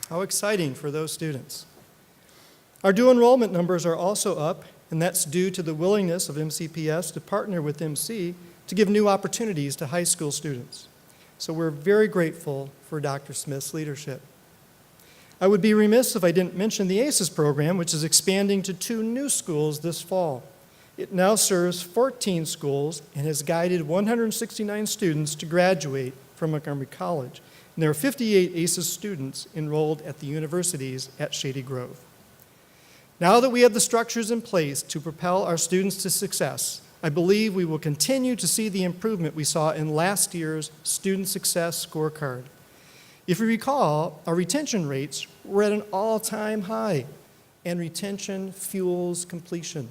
How exciting for those students. Our dual enrollment numbers are also up, and that's due to the willingness of MCPS to partner with MC to give new opportunities to high school students. So we're very grateful for Dr. Smith's leadership. I would be remiss if I didn't mention the ACES program, which is expanding to 2 new schools this fall. It now serves 14 schools and has guided 169 students to graduate from Montgomery College. and there are 58 ACES students enrolled at the universities at Shady Grove. Now that we have the structures in place to propel our students to success, I believe we will continue to see the improvement we saw in last year's Student Success Scorecard. If you recall, our retention rates were at an all-time high, and retention fuels completion.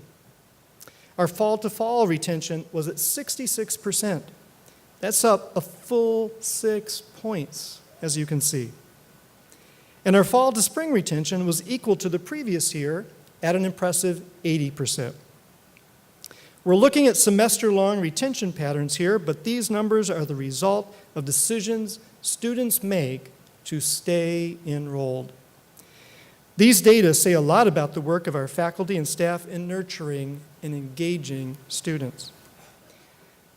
Our fall-to-fall retention was at 66%. That's up a full 6 points, as you can see. And our fall-to-spring retention was equal to the previous year at an impressive 80%. We're looking at semester-long retention patterns here, but these numbers are the result of decisions students make to stay enrolled. These data say a lot about the work of our faculty and staff in nurturing and engaging students.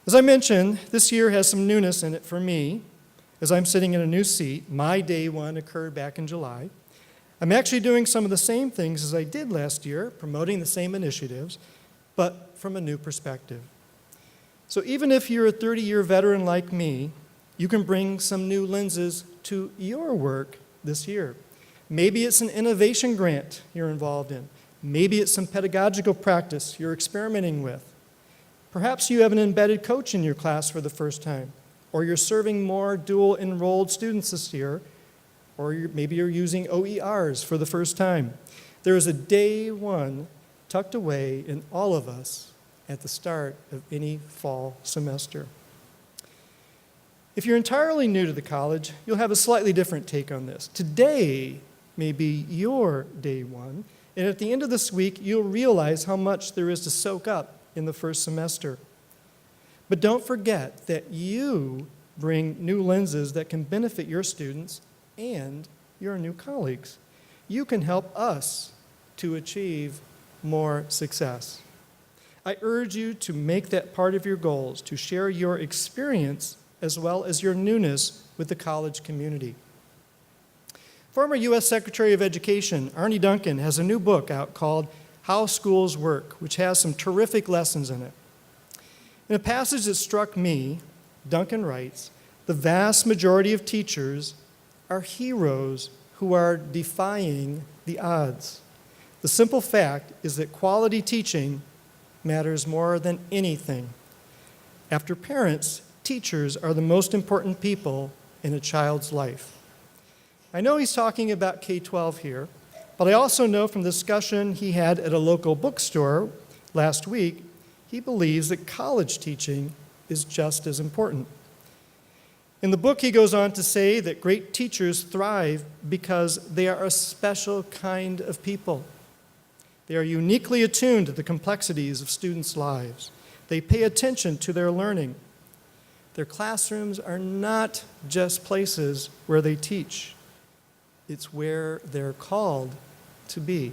As I mentioned, this year has some newness in it for me. As I'm sitting in a new seat, my day one occurred back in July. I'm actually doing some of the same things as I did last year, promoting the same initiatives, but from a new perspective. So even if you're a 30-year veteran like me, you can bring some new lenses to your work this year. Maybe it's an innovation grant you're involved in. Maybe it's some pedagogical practice you're experimenting with. Perhaps you have an embedded coach in your class for the first time, or you're serving more dual enrolled students this year, or maybe you're using OERs for the first time. There is a day one tucked away in all of us at the start of any fall semester. If you're entirely new to the college, you'll have a slightly different take on this. Today may be your day one, and at the end of this week, you'll realize how much there is to soak up in the first semester. But don't forget that you bring new lenses that can benefit your students and your new colleagues. You can help us to achieve more success. I urge you to make that part of your goals, to share your experience as well as your newness with the college community. Former U.S. Secretary of Education Arne Duncan has a new book out called How Schools Work, which has some terrific lessons in it. In a passage that struck me, Duncan writes, "The vast majority of teachers are heroes who are defying the odds. The simple fact is that quality teaching matters more than anything. After parents, teachers are the most important people in a child's life." I know he's talking about K-12 here, but I also know from the discussion he had at a local bookstore last week, he believes that college teaching is just as important. In the book, he goes on to say that great teachers thrive because they are a special kind of people. They are uniquely attuned to the complexities of students' lives. They pay attention to their learning. Their classrooms are not just places where they teach. It's where they're called to be.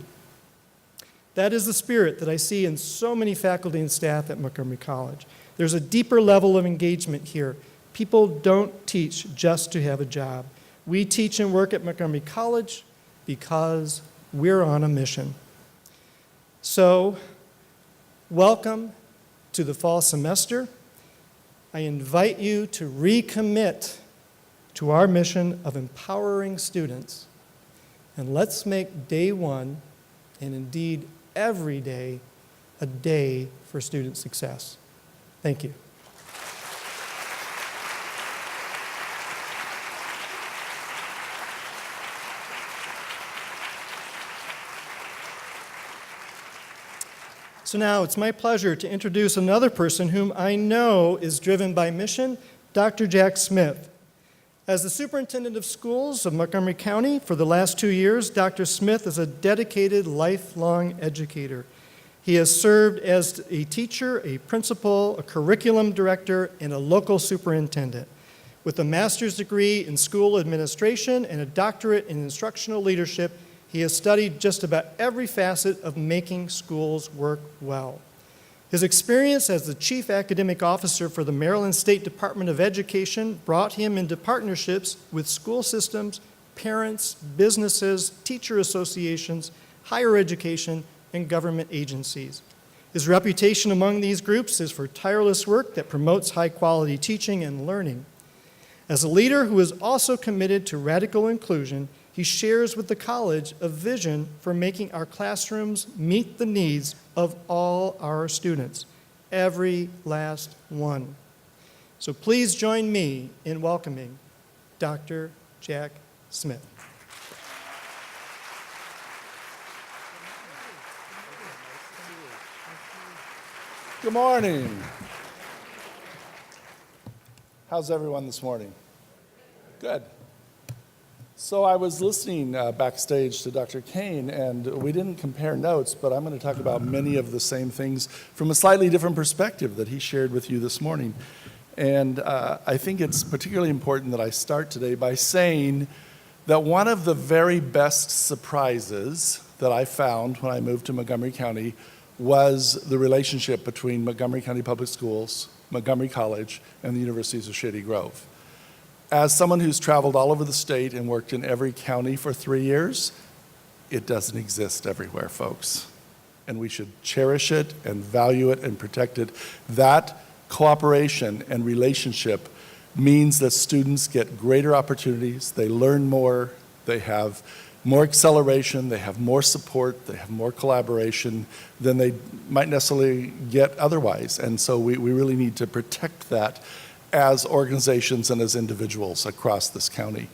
That is the spirit that I see in so many faculty and staff at Montgomery College. There's a deeper level of engagement here. People don't teach just to have a job. We teach and work at Montgomery College because we're on a mission. So, welcome to the fall semester. I invite you to recommit to our mission of empowering students, and let's make day one, and indeed every day, a day for student success. Thank you. So now it's my pleasure to introduce another person whom I know is driven by mission, Dr. Jack Smith. As the superintendent of schools of Montgomery County for the last 2 years, Dr. Smith is a dedicated lifelong educator. He has served as a teacher, a principal, a curriculum director, and a local superintendent. With a master's degree in school administration and a doctorate in instructional leadership, he has studied just about every facet of making schools work well. His experience as the Chief Academic Officer for the Maryland State Department of Education brought him into partnerships with school systems, parents, businesses, teacher associations, higher education, and government agencies. His reputation among these groups is for tireless work that promotes high-quality teaching and learning. As a leader who is also committed to radical inclusion, he shares with the college a vision for making our classrooms meet the needs of all our students, every last one. So please join me in welcoming Dr. Jack Smith. Good morning. How's everyone this morning? Good. So I was listening backstage to Dr. Kane, and we didn't compare notes, but I'm going to talk about many of the same things from a slightly different perspective that he shared with you this morning. And I think it's particularly important that I start today by saying that one of the very best surprises that I found when I moved to Montgomery County was the relationship between Montgomery County Public Schools, Montgomery College, and the Universities of Shady Grove. As someone who's traveled all over the state and worked in every county for 3 years, it doesn't exist everywhere, folks. And we should cherish it and value it and protect it. That cooperation and relationship means that students get greater opportunities, they learn more, they have more acceleration, they have more support, they have more collaboration than they might necessarily get otherwise. And so we really need to protect that as organizations and as individuals across this county.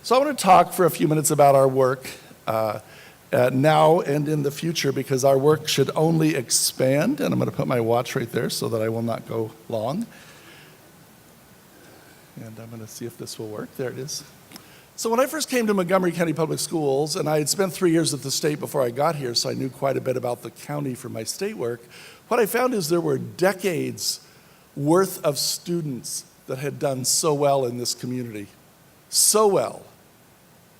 So I want to talk for a few minutes about our work now and in the future, because our work should only expand. And I'm going to put my watch right there so that I will not go long. And I'm going to see if this will work. There it is. So when I first came to Montgomery County Public Schools, and I had spent 3 years at the state before I got here, so I knew quite a bit about the county from my state work, what I found is there were decades worth of students that had done so well in this community. So well.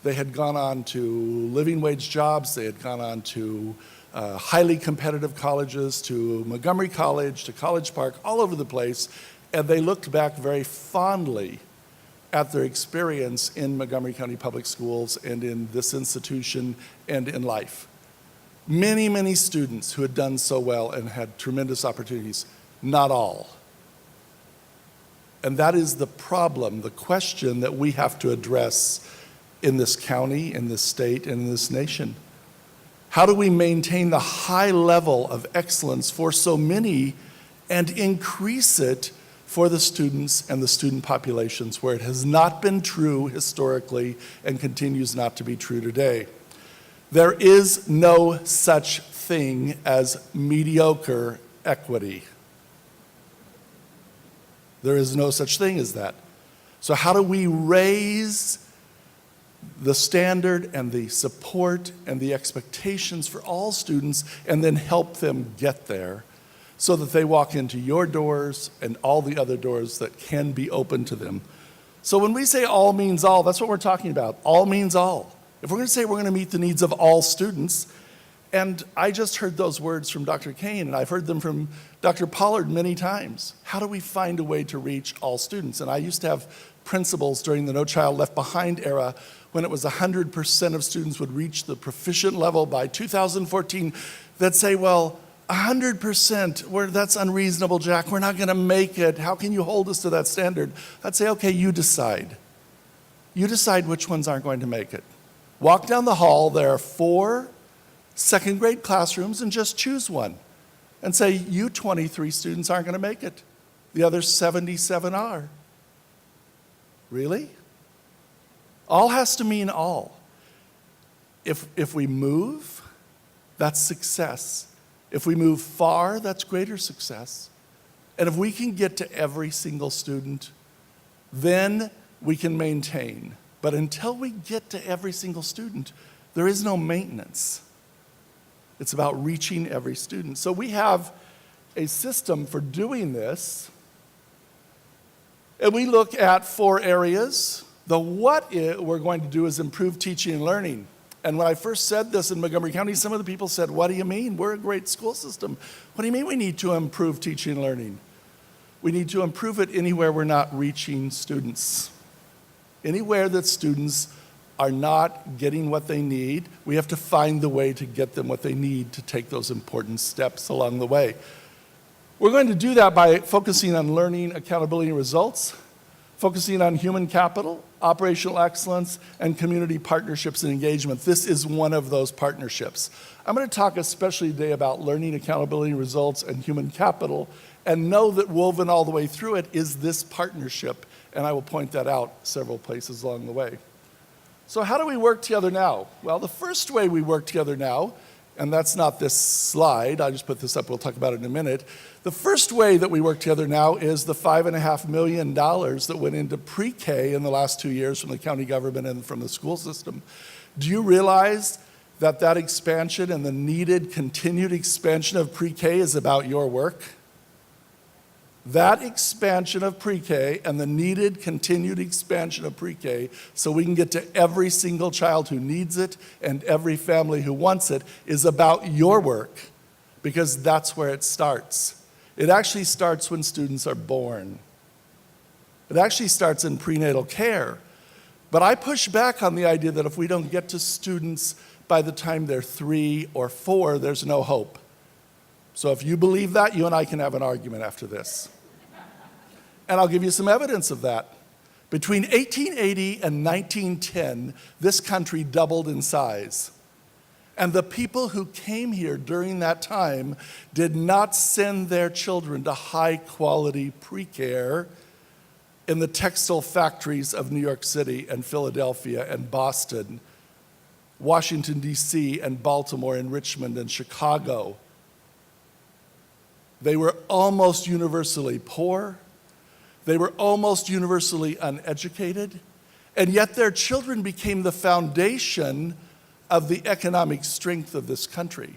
They had gone on to living wage jobs, they had gone on to highly competitive colleges, to Montgomery College, to College Park, all over the place, and they looked back very fondly at their experience in Montgomery County Public Schools and in this institution and in life. Many, many students who had done so well and had tremendous opportunities, not all. And that is the problem, the question that we have to address in this county, in this state, and in this nation. How do we maintain the high level of excellence for so many and increase it for the students and the student populations where it has not been true historically and continues not to be true today? There is no such thing as mediocre equity. There is no such thing as that. So how do we raise the standard and the support and the expectations for all students and then help them get there so that they walk into your doors and all the other doors that can be open to them? So when we say all means all, that's what we're talking about. All means all. If we're going to say we're going to meet the needs of all students, and I just heard those words from Dr. Kane, and I've heard them from Dr. Pollard many times. How do we find a way to reach all students? And I used to have principals during the No Child Left Behind era when it was 100% of students would reach the proficient level by 2014 that say, well, 100%, that's unreasonable, Jack. We're not going to make it. How can you hold us to that standard? I'd say, okay, you decide. You decide which ones aren't going to make it. Walk down the hall. There are 4 second grade classrooms, and just choose one and say, you 23 students aren't going to make it. The other 77 are. Really? All has to mean all. If we move, that's success. If we move far, that's greater success. And if we can get to every single student, then we can maintain. But until we get to every single student, there is no maintenance. It's about reaching every student. So we have a system for doing this. And we look at 4 areas. The what we're going to do is improve teaching and learning. And when I first said this in Montgomery County, some of the people said, what do you mean? We're a great school system. What do you mean we need to improve teaching and learning? We need to improve it anywhere we're not reaching students. Anywhere that students are not getting what they need, we have to find the way to get them what they need to take those important steps along the way. We're going to do that by focusing on learning, accountability, and results, focusing on human capital, operational excellence, and community partnerships and engagement. This is one of those partnerships. I'm going to talk especially today about learning, accountability, results, and human capital, and know that woven all the way through it is this partnership, and I will point that out several places along the way. So how do we work together now? Well, the first way we work together now, and that's not this slide, I'll just put this up, we'll talk about it in a minute. The first way that we work together now is the $5.5 million that went into pre-K in the last 2 years from the county government and from the school system. Do you realize that that expansion and the needed continued expansion of pre-K is about your work? That expansion of pre-K and the needed continued expansion of pre-K so we can get to every single child who needs it and every family who wants it is about your work, because that's where it starts. It actually starts when students are born. It actually starts in prenatal care. But I push back on the idea that if we don't get to students by the time they're 3 or 4, there's no hope. So if you believe that, you and I can have an argument after this. And I'll give you some evidence of that. Between 1880 and 1910, this country doubled in size. And the people who came here during that time did not send their children to high-quality pre-care in the textile factories of New York City and Philadelphia and Boston, Washington, D.C., and Baltimore and Richmond and Chicago. They were almost universally poor. They were almost universally uneducated, and yet their children became the foundation of the economic strength of this country.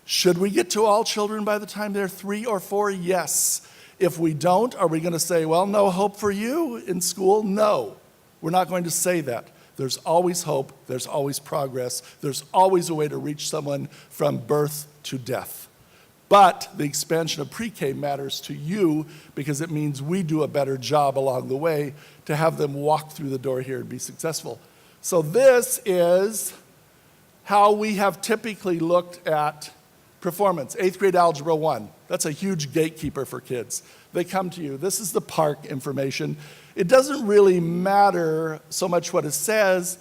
Should we get to all children by the time they're 3 or 4? Yes. If we don't, are we going to say, well, no hope for you in school? No, we're not going to say that. There's always hope, there's always progress, there's always a way to reach someone from birth to death. But the expansion of pre-K matters to you because it means we do a better job along the way to have them walk through the door here and be successful. So this is how we have typically looked at performance. 8th grade Algebra 1, that's a huge gatekeeper for kids. They come to you, this is the PARCC information. It doesn't really matter so much what it says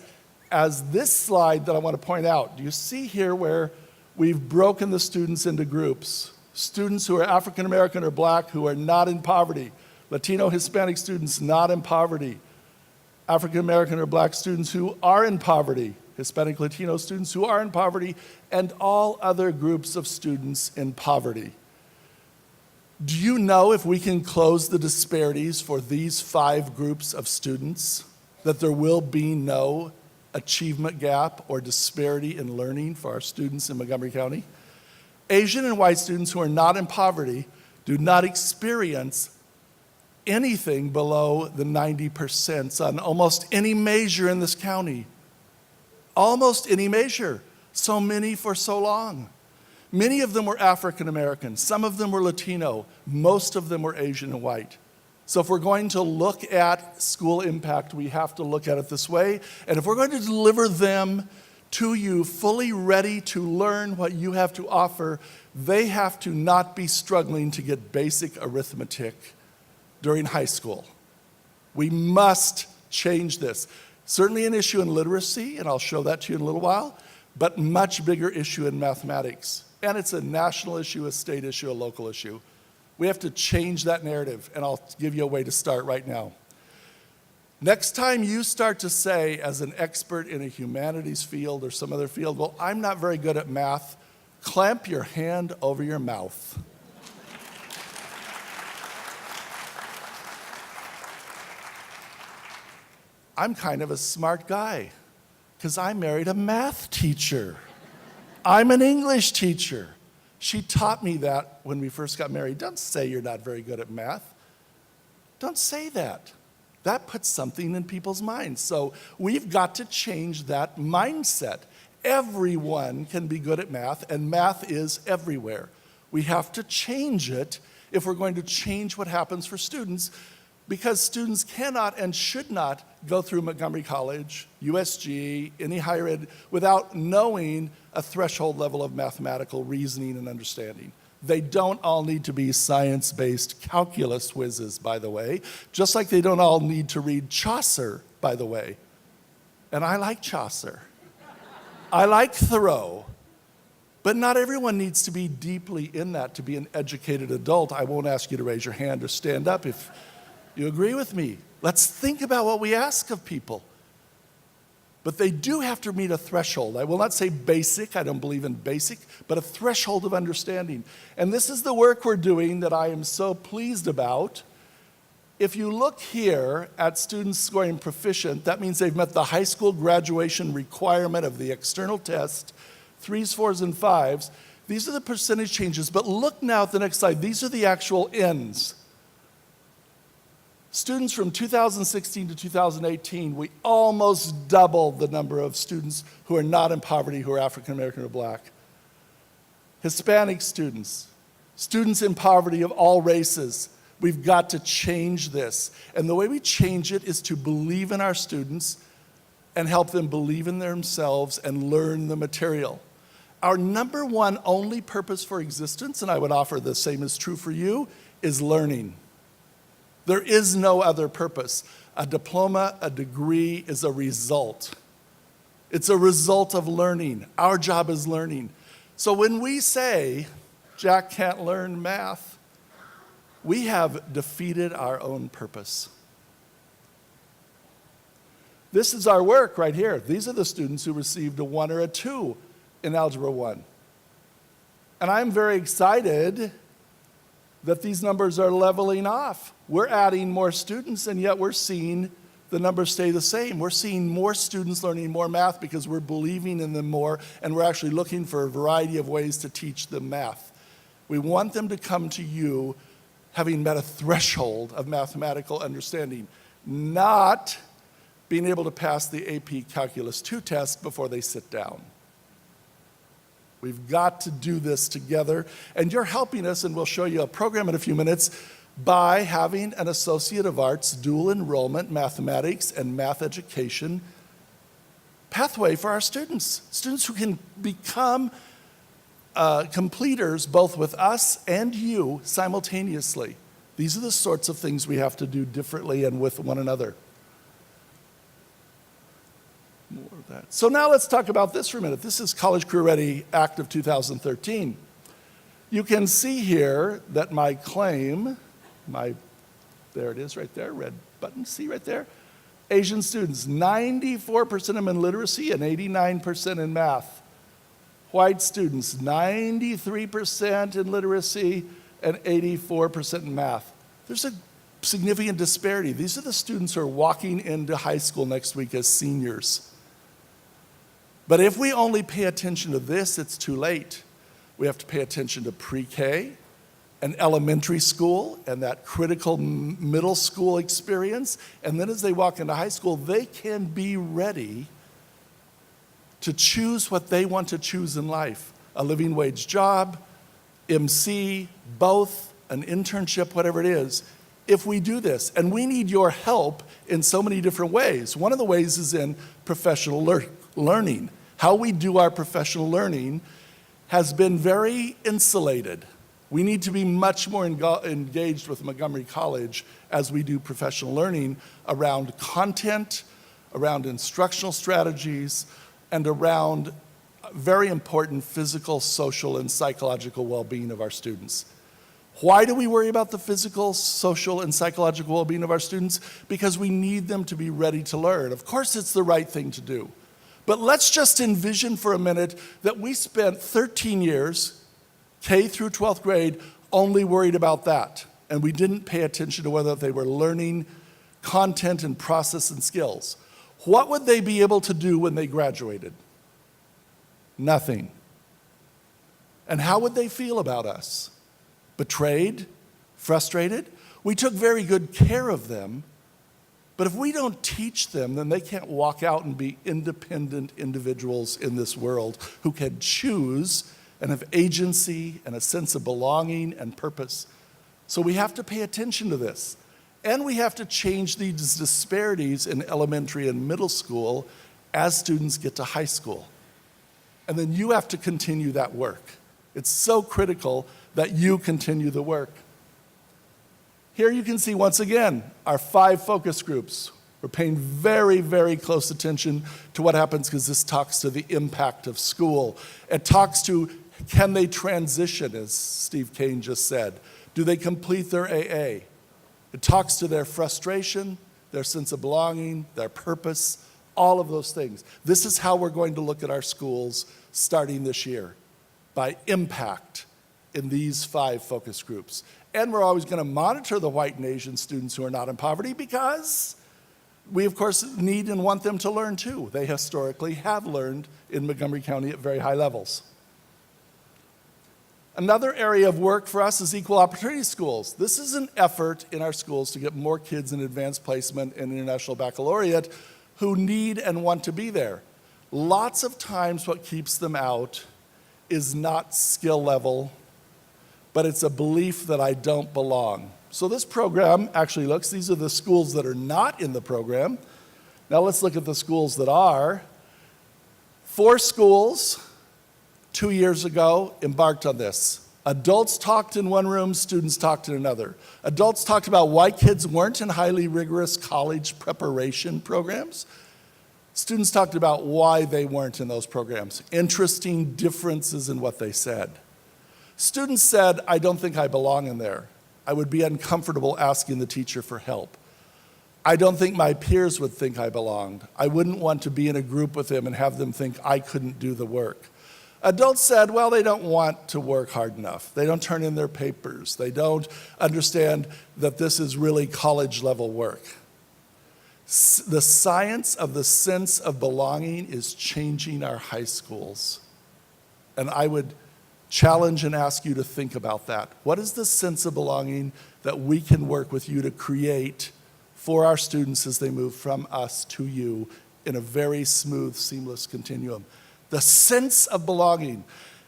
as this slide that I want to point out. Do you see here where we've broken the students into groups? Students who are African American or Black who are not in poverty. Latino, Hispanic students not in poverty. African American or Black students who are in poverty. Hispanic, Latino students who are in poverty, and all other groups of students in poverty. Do you know if we can close the disparities for these 5 groups of students, that there will be no achievement gap or disparity in learning for our students in Montgomery County? Asian and white students who are not in poverty do not experience anything below the 90% on almost any measure in this county. Almost any measure. So many for so long. Many of them were African American. Some of them were Latino. Most of them were Asian and white. So if we're going to look at school impact, we have to look at it this way. And if we're going to deliver them to you fully ready to learn what you have to offer, they have to not be struggling to get basic arithmetic during high school. We must change this. Certainly an issue in literacy, and I'll show that to you in a little while, but much bigger issue in mathematics. And it's a national issue, a state issue, a local issue. We have to change that narrative, and I'll give you a way to start right now. Next time you start to say, as an expert in a humanities field or some other field, well, I'm not very good at math, clamp your hand over your mouth. I'm kind of a smart guy because I married a math teacher. I'm an English teacher. She taught me that when we first got married. Don't say you're not very good at math. Don't say that. That puts something in people's minds. So we've got to change that mindset. Everyone can be good at math, and math is everywhere. We have to change it if we're going to change what happens for students, because students cannot and should not go through Montgomery College, USG, any higher ed, without knowing a threshold level of mathematical reasoning and understanding. They don't all need to be science-based calculus whizzes, by the way, just like they don't all need to read Chaucer, by the way. And I like Chaucer. I like Thoreau. But not everyone needs to be deeply in that to be an educated adult. I won't ask you to raise your hand or stand up if you agree with me. Let's think about what we ask of people. But they do have to meet a threshold. I will not say basic, I don't believe in basic, but a threshold of understanding. And this is the work we're doing that I am so pleased about. If you look here at students scoring proficient, that means they've met the high school graduation requirement of the external test, 3s, 4s, and 5s. These are the percentage changes, but look now at the next slide. These are the actual ends. Students from 2016 to 2018, we almost doubled the number of students who are not in poverty, who are African American or Black. Hispanic students, students in poverty of all races. We've got to change this. And the way we change it is to believe in our students and help them believe in themselves and learn the material. Our number one only purpose for existence, and I would offer the same is true for you, is learning. There is no other purpose. A diploma, a degree is a result. It's a result of learning. Our job is learning. So when we say, Jack can't learn math, we have defeated our own purpose. This is our work right here. These are the students who received a 1 or a 2 in Algebra 1. And I'm very excited that these numbers are leveling off. We're adding more students, and yet we're seeing the numbers stay the same. We're seeing more students learning more math because we're believing in them more, and we're actually looking for a variety of ways to teach them math. We want them to come to you having met a threshold of mathematical understanding, not being able to pass the AP Calculus 2 test before they sit down. We've got to do this together, and you're helping us, and we'll show you a program in a few minutes, by having an Associate of Arts dual enrollment mathematics and math education pathway for our students. Students who can become completers both with us and you simultaneously. These are the sorts of things we have to do differently and with one another. More of that. So now let's talk about this for a minute. This is College Career Ready Act of 2013. You can see here that my claim, there it is right there, red button, see right there? Asian students, 94% of them in literacy and 89% in math. White students, 93% in literacy and 84% in math. There's a significant disparity. These are the students who are walking into high school next week as seniors. But if we only pay attention to this, it's too late. We have to pay attention to pre-K and elementary school and that critical middle school experience. And then as they walk into high school, they can be ready to choose what they want to choose in life. A living wage job, MC, both, an internship, whatever it is, if we do this. And we need your help in so many different ways. One of the ways is in professional learning. How we do our professional learning has been very insulated. We need to be much more engaged with Montgomery College as we do professional learning around content, around instructional strategies, and around very important physical, social, and psychological well-being of our students. Why do we worry about the physical, social, and psychological well-being of our students? Because we need them to be ready to learn. Of course, it's the right thing to do. But let's just envision for a minute that we spent 13 years, K through 12th grade, only worried about that. And we didn't pay attention to whether they were learning content and process and skills. What would they be able to do when they graduated? Nothing. And how would they feel about us? Betrayed? Frustrated? We took very good care of them. But if we don't teach them, then they can't walk out and be independent individuals in this world who can choose and have agency and a sense of belonging and purpose. So we have to pay attention to this. And we have to change these disparities in elementary and middle school as students get to high school. And then you have to continue that work. It's so critical that you continue the work. Here you can see once again our 5 focus groups. We're paying very, very close attention to what happens because this talks to the impact of school. It talks to, can they transition, as Steve Kane just said? Do they complete their AA? It talks to their frustration, their sense of belonging, their purpose, all of those things. This is how we're going to look at our schools starting this year, by impact in these 5 focus groups. And we're always going to monitor the white and Asian students who are not in poverty because we, of course, need and want them to learn too. They historically have learned in Montgomery County at very high levels. Another area of work for us is equal opportunity schools. This is an effort in our schools to get more kids in advanced placement and international baccalaureate who need and want to be there. Lots of times what keeps them out is not skill level, but it's a belief that I don't belong. So this program actually looks, these are the schools that are not in the program. Now let's look at the schools that are. 4 schools 2 years ago embarked on this. Adults talked in one room, students talked in another. Adults talked about why kids weren't in highly rigorous college preparation programs. Students talked about why they weren't in those programs. Interesting differences in what they said. Students said, I don't think I belong in there. I would be uncomfortable asking the teacher for help. I don't think my peers would think I belonged. I wouldn't want to be in a group with them and have them think I couldn't do the work. Adults said, well, they don't want to work hard enough. They don't turn in their papers. They don't understand that this is really college level work. The science of the sense of belonging is changing our high schools. And I would challenge and ask you to think about that. What is the sense of belonging that we can work with you to create for our students as they move from us to you in a very smooth, seamless continuum? The sense of belonging.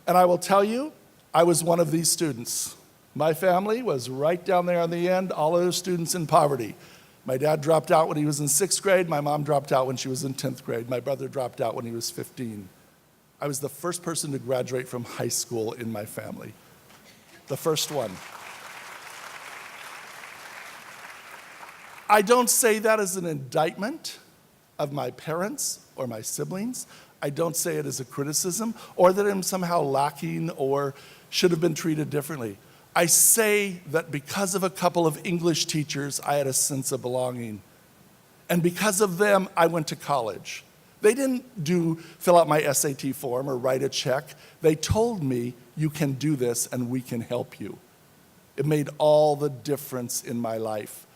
And I will tell you, I was one of these students. My family was right down there on the end, all of those students in poverty. My dad dropped out when he was in 6th grade. My mom dropped out when she was in 10th grade. My brother dropped out when he was 15. I was the first person to graduate from high school in my family. The first one. I don't say that as an indictment of my parents or my siblings. I don't say it as a criticism or that I'm somehow lacking or should have been treated differently. I say that because of a couple of English teachers, I had a sense of belonging. And because of them, I went to college. They didn't fill out my SAT form or write a check. They told me, you can do this and we can help you. It made all the difference in my life.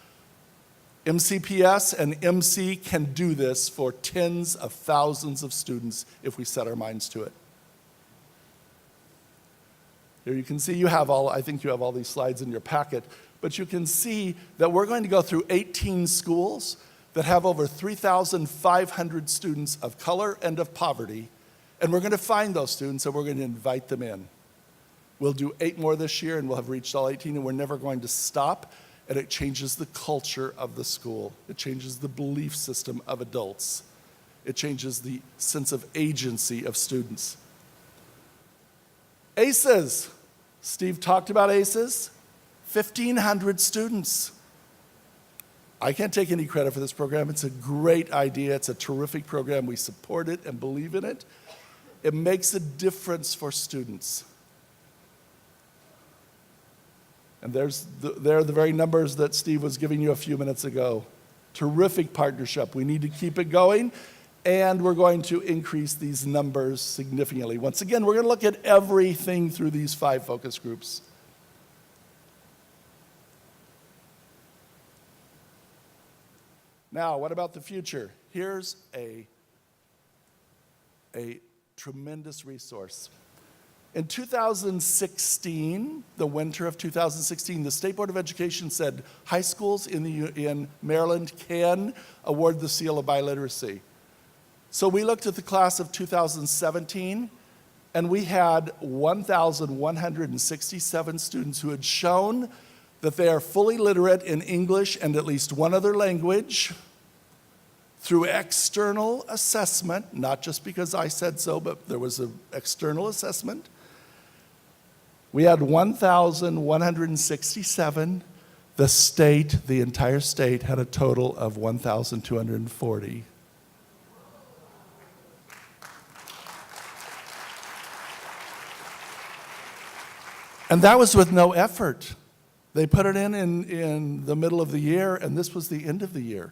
MCPS and MC can do this for tens of thousands of students if we set our minds to it. Here you can see I think you have all these slides in your packet, but you can see that we're going to go through 18 schools that have over 3,500 students of color and of poverty, and we're going to find those students and we're going to invite them in. We'll do 8 more this year and we'll have reached all 18, and we're never going to stop, and it changes the culture of the school. It changes the belief system of adults. It changes the sense of agency of students. ACEs. Steve talked about ACEs. 1,500 students. I can't take any credit for this program. It's a great idea. It's a terrific program. We support it and believe in it. It makes a difference for students. And there are the very numbers that Steve was giving you a few minutes ago. Terrific partnership. We need to keep it going, and we're going to increase these numbers significantly. Once again, we're going to look at everything through these 5 focus groups. Now, what about the future? Here's a tremendous resource. In 2016, the winter of 2016, the State Board of Education said high schools in Maryland can award the seal of biliteracy. So we looked at the class of 2017, and we had 1,167 students who had shown that they are fully literate in English and at least one other language through external assessment, not just because I said so, but there was an external assessment. We had 1,167. The state, the entire state, had a total of 1,240. And that was with no effort. They put it in the middle of the year, and this was the end of the year.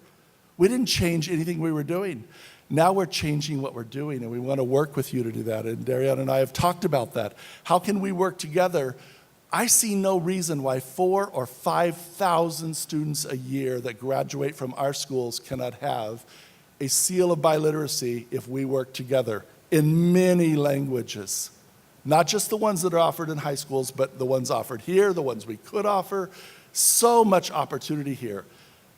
We didn't change anything we were doing. Now we're changing what we're doing, and we want to work with you to do that. And Darian and I have talked about that. How can we work together? I see no reason why 4,000 or 5,000 students a year that graduate from our schools cannot have a seal of biliteracy if we work together in many languages. Not just the ones that are offered in high schools, but the ones offered here, the ones we could offer. So much opportunity here.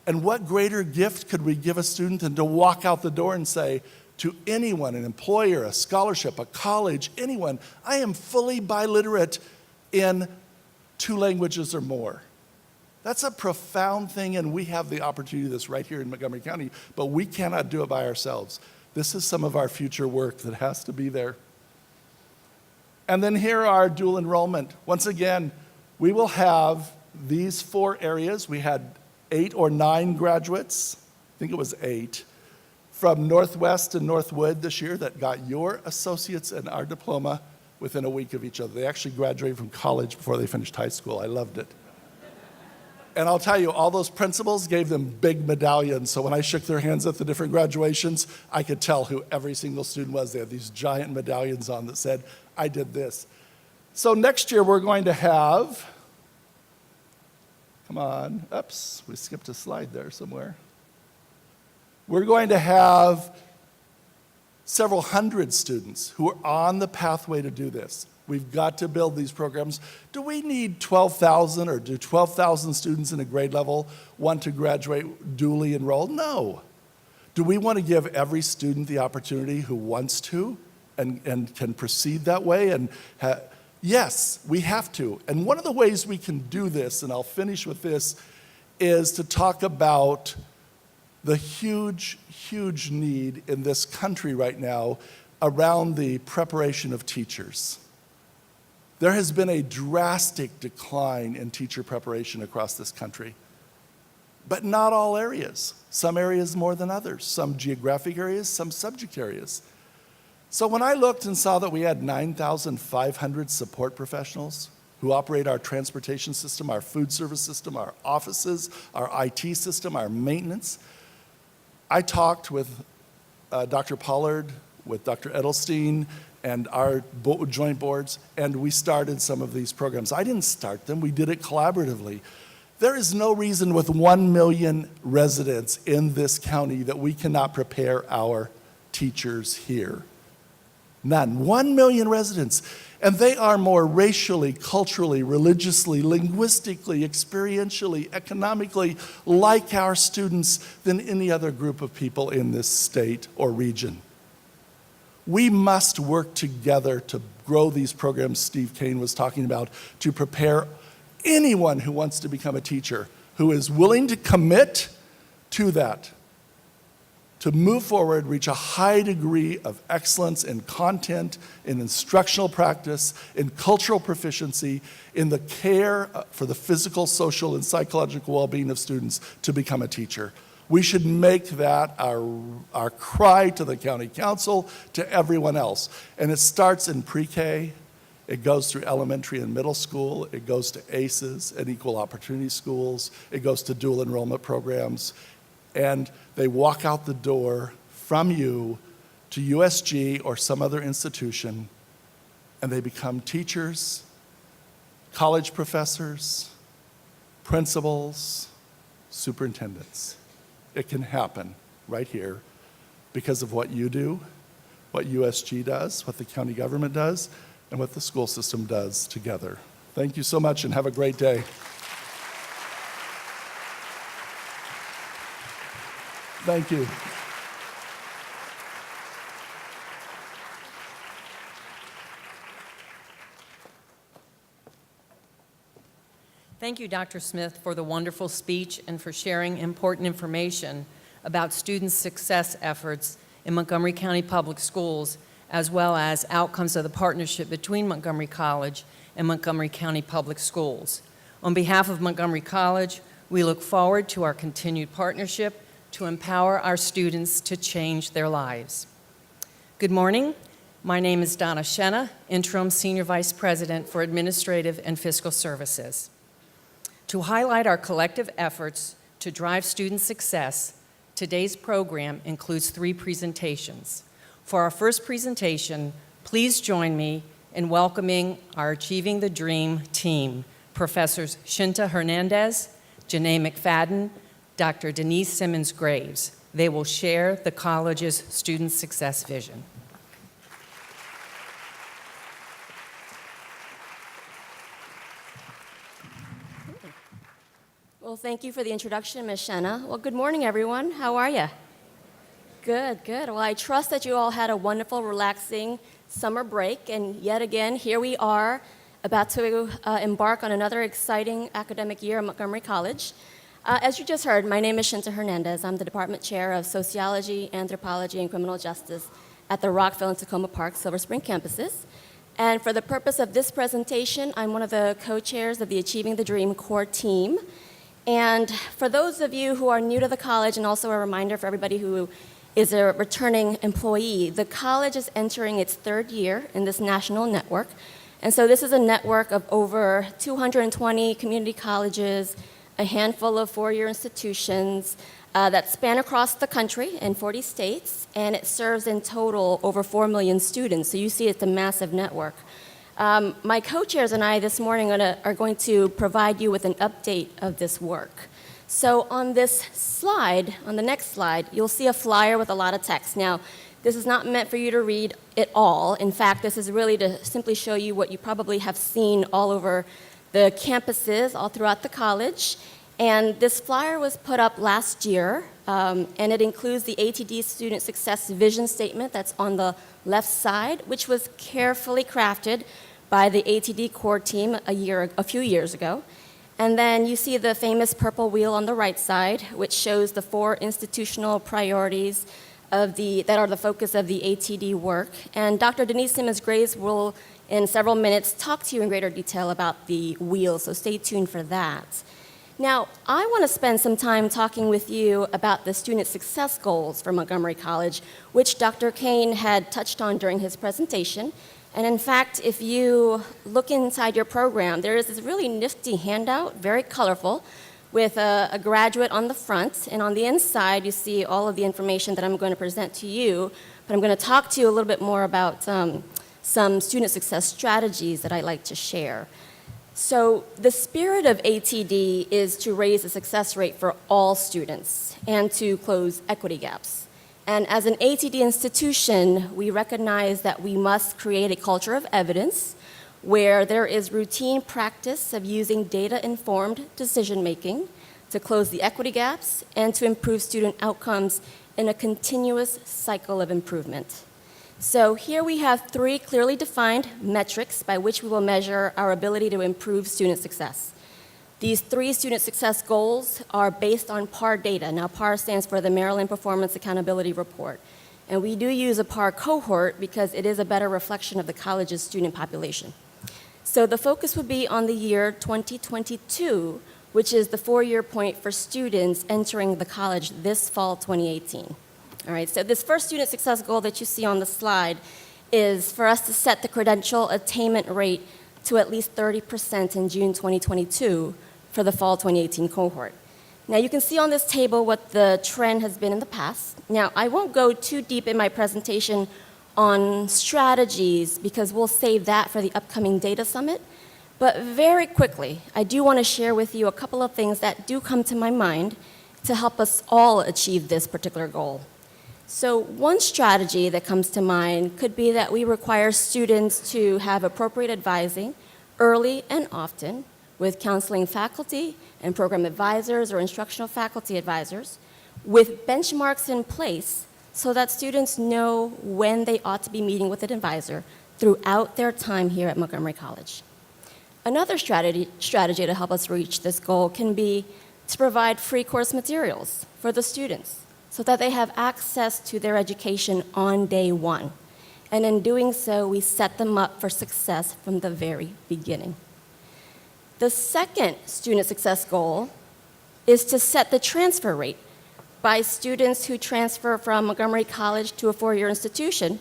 And what greater gift could we give a student than to walk out the door and say to anyone, an employer, a scholarship, a college, anyone, I am fully biliterate in 2 languages or more. That's a profound thing, and we have the opportunity to do this right here in Montgomery County, but we cannot do it by ourselves. This is some of our future work that has to be there. And then here are dual enrollment. Once again, we will have these 4 areas. We had 8 or 9 graduates, I think it was 8, from Northwest and Northwood this year that got your associates and our diploma within a week of each other. They actually graduated from college before they finished high school. I loved it. And I'll tell you, all those principals gave them big medallions. So when I shook their hands at the different graduations, I could tell who every single student was. They had these giant medallions on that said, I did this. So next year we're going to have, come on, oops, we skipped a slide there somewhere. We're going to have several hundred students who are on the pathway to do this. We've got to build these programs. Do we need 12,000 or do 12,000 students in a grade level want to graduate duly enrolled? No. Do we want to give every student the opportunity who wants to and can proceed that way? And yes, we have to. And one of the ways we can do this, and I'll finish with this, is to talk about the huge, huge need in this country right now around the preparation of teachers. There has been a drastic decline in teacher preparation across this country, but not all areas. Some areas more than others, some geographic areas, some subject areas. So when I looked and saw that we had 9,500 support professionals who operate our transportation system, our food service system, our offices, our IT system, our maintenance, I talked with Dr. Pollard, with Dr. Edelstein, and our joint boards, and we started some of these programs. I didn't start them, we did it collaboratively. There is no reason with 1 million residents in this county that we cannot prepare our teachers here. None. 1 million residents. And they are more racially, culturally, religiously, linguistically, experientially, economically like our students than any other group of people in this state or region. We must work together to grow these programs Steve Kane was talking about, to prepare anyone who wants to become a teacher, who is willing to commit to that, to move forward, reach a high degree of excellence in content, in instructional practice, in cultural proficiency, in the care for the physical, social, and psychological well-being of students to become a teacher. We should make that our cry to the county council, to everyone else. And it starts in pre-K, it goes through elementary and middle school, it goes to ACEs and equal opportunity schools, it goes to dual enrollment programs, and they walk out the door from you to USG or some other institution, and they become teachers, college professors, principals, superintendents. It can happen right here because of what you do, what USG does, what the county government does, and what the school system does together. Thank you so much and have a great day. Thank you. Thank you, Dr. Smith, for the wonderful speech and for sharing important information about student success efforts in Montgomery County Public Schools as well as outcomes of the partnership between Montgomery College and Montgomery County Public Schools. On behalf of Montgomery College, we look forward to our continued partnership to empower our students to change their lives. Good morning. My name is Donna Shenna, Interim Senior Vice President for Administrative and Fiscal Services. To highlight our collective efforts to drive student success, today's program includes 3 presentations. For our first presentation, please join me in welcoming our Achieving the Dream team, Professors Shinta Hernandez, Janae McFadden, Dr. Denise Simmons-Graves. They will share the college's student success vision. Well, thank you for the introduction, Ms. Shenna. Well, good morning, everyone. How are you? Good, good. Well, I trust that you all had a wonderful, relaxing summer break, and yet again, here we are about to embark on another exciting academic year at Montgomery College. As you just heard, my name is Shinta Hernandez. I'm the Department Chair of Sociology, Anthropology, and Criminal Justice at the Rockville and Tacoma Park Silver Spring campuses. And for the purpose of this presentation, I'm one of the co-chairs of the Achieving the Dream core team. And for those of you who are new to the college, and also a reminder for everybody who is a returning employee, the college is entering its 3rd year in this national network. And so this is a network of over 220 community colleges, a handful of 4-year institutions that span across the country in 40 states, and it serves in total over 4 million students. So you see it's a massive network. My co-chairs and I this morning are going to provide you with an update of this work. So on this slide, on the next slide, you'll see a flyer with a lot of text. Now, this is not meant for you to read it all. In fact, this is really to simply show you what you probably have seen all over the campuses all throughout the college. And this flyer was put up last year, and it includes the ATD Student Success Vision Statement that's on the left side, which was carefully crafted by the ATD core team a few years ago. And then you see the famous purple wheel on the right side, which shows the 4 institutional priorities that are the focus of the ATD work. And Dr. Denise Simmons-Graves will, in several minutes, talk to you in greater detail about the wheel, so stay tuned for that. Now, I want to spend some time talking with you about the student success goals for Montgomery College, which Dr. Kane had touched on during his presentation. And in fact, if you look inside your program, there is this really nifty handout, very colorful, with a graduate on the front, and on the inside you see all of the information that I'm going to present to you, but I'm going to talk to you a little bit more about some student success strategies that I'd like to share. So the spirit of ATD is to raise the success rate for all students and to close equity gaps. And as an ATD institution, we recognize that we must create a culture of evidence where there is routine practice of using data-informed decision-making to close the equity gaps and to improve student outcomes in a continuous cycle of improvement. So here we have 3 clearly defined metrics by which we will measure our ability to improve student success. These 3 student success goals are based on PAR data. Now, PAR stands for the Maryland Performance Accountability Report. And we do use a PAR cohort because it is a better reflection of the college's student population. So the focus would be on the year 2022, which is the 4-year point for students entering the college this fall 2018. All right, so this first student success goal that you see on the slide is for us to set the credential attainment rate to at least 30% in June 2022 for the fall 2018 cohort. Now you can see on this table what the trend has been in the past. Now I won't go too deep in my presentation on strategies because we'll save that for the upcoming data summit. But very quickly, I do want to share with you a couple of things that do come to my mind to help us all achieve this particular goal. So one strategy that comes to mind could be that we require students to have appropriate advising early and often with counseling faculty and program advisors or instructional faculty advisors with benchmarks in place so that students know when they ought to be meeting with an advisor throughout their time here at Montgomery College. Another strategy to help us reach this goal can be to provide free course materials for the students so that they have access to their education on day one. And in doing so, we set them up for success from the very beginning. The second student success goal is to set the transfer rate by students who transfer from Montgomery College to a four-year institution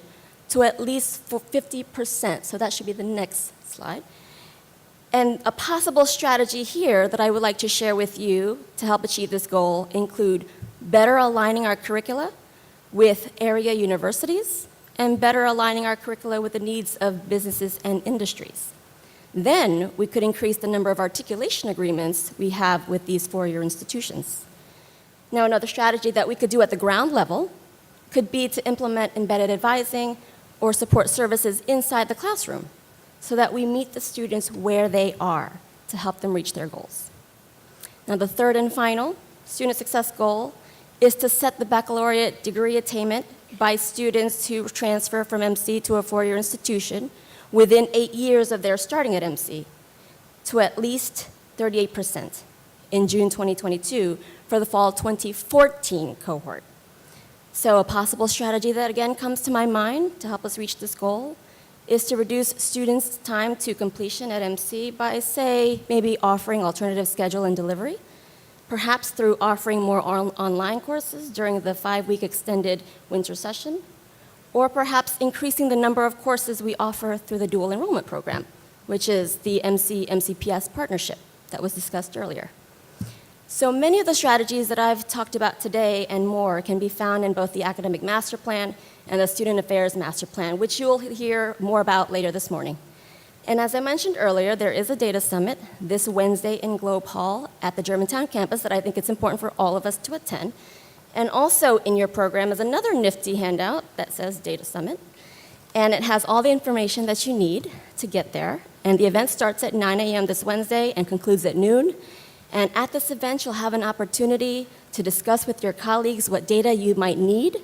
to at least 50%. So that should be the next slide. And a possible strategy here that I would like to share with you to help achieve this goal include better aligning our curricula with area universities and better aligning our curricula with the needs of businesses and industries. Then we could increase the number of articulation agreements we have with these four-year institutions. Now, another strategy that we could do at the ground level could be to implement embedded advising or support services inside the classroom so that we meet the students where they are to help them reach their goals. Now, the third and final student success goal is to set the baccalaureate degree attainment by students who transfer from MC to a four-year institution within 8 years of their starting at MC to at least 38% in June 2022 for the fall 2014 cohort. So a possible strategy that again comes to my mind to help us reach this goal is to reduce students' time to completion at MC by, say, maybe offering alternative schedule and delivery, perhaps through offering more online courses during the 5-week extended winter session, or perhaps increasing the number of courses we offer through the dual enrollment program, which is the MC-MCPS partnership that was discussed earlier. So many of the strategies that I've talked about today and more can be found in both the Academic Master Plan and the Student Affairs Master Plan, which you'll hear more about later this morning. And as I mentioned earlier, there is a data summit this Wednesday in Globe Hall at the Germantown campus that I think it's important for all of us to attend. And also in your program is another nifty handout that says Data Summit. And it has all the information that you need to get there. And the event starts at 9 a.m. this Wednesday and concludes at noon. And at this event, you'll have an opportunity to discuss with your colleagues what data you might need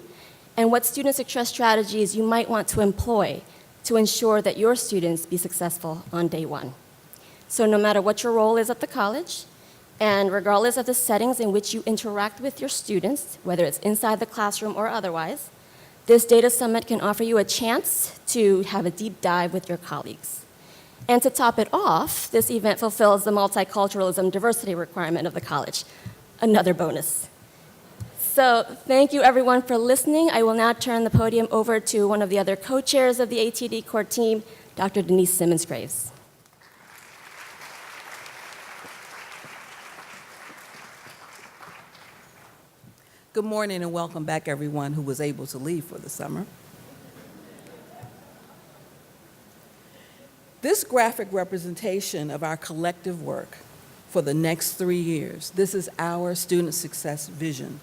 and what student success strategies you might want to employ to ensure that your students be successful on day one. So no matter what your role is at the college, and regardless of the settings in which you interact with your students, whether it's inside the classroom or otherwise, this Data Summit can offer you a chance to have a deep dive with your colleagues. And to top it off, this event fulfills the multiculturalism diversity requirement of the college, another bonus. So thank you everyone for listening. I will now turn the podium over to one of the other co-chairs of the ATD core team, Dr. Denise Simmons-Graves. Good morning and welcome back everyone who was able to leave for the summer. This graphic representation of our collective work for the next 3 years, this is our student success vision.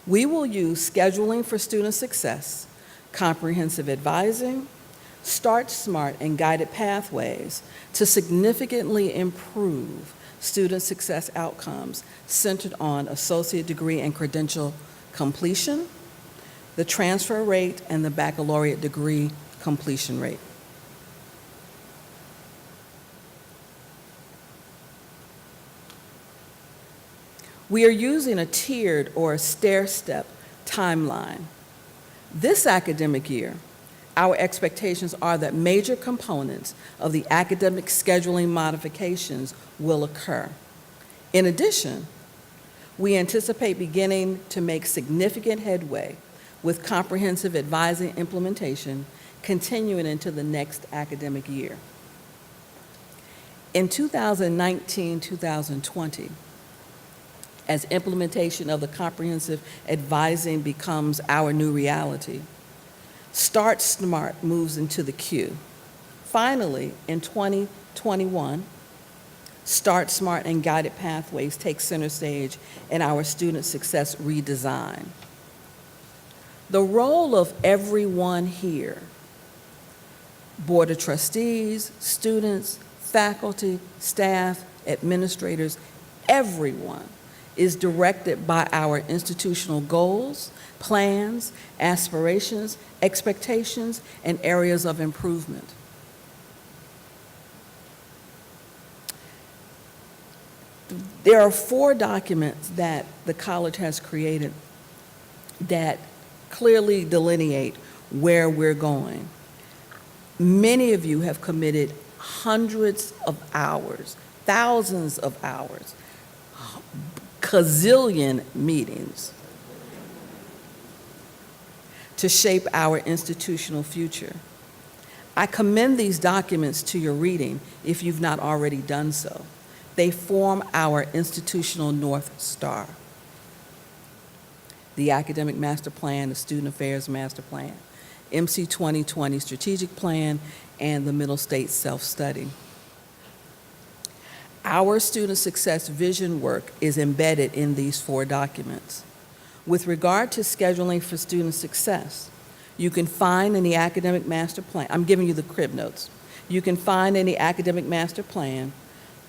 We will use scheduling for student success, comprehensive advising, Start Smart, and guided pathways to significantly improve student success outcomes centered on associate degree and credential completion, the transfer rate, and the baccalaureate degree completion rate. We are using a tiered or a stair-step timeline. This academic year, our expectations are that major components of the academic scheduling modifications will occur. In addition, we anticipate beginning to make significant headway with comprehensive advising implementation continuing into the next academic year. In 2019-2020, as implementation of the comprehensive advising becomes our new reality, Start Smart moves into the queue. Finally, in 2021, Start Smart and guided pathways take center stage in our student success redesign. The role of everyone here, Board of Trustees, students, faculty, staff, administrators, everyone, is directed by our institutional goals, plans, aspirations, expectations, and areas of improvement. There are 4 documents that the college has created that clearly delineate where we're going. Many of you have committed hundreds of hours, thousands of hours, gazillion meetings to shape our institutional future. I commend these documents to your reading if you've not already done so. They form our institutional North Star. The Academic Master Plan, the Student Affairs Master Plan, MC 2020 Strategic Plan, and the Middle State Self-Study. Our student success vision work is embedded in these 4 documents. With regard to scheduling for student success, you can find in the Academic Master Plan, I'm giving you the crib notes, you can find in the Academic Master Plan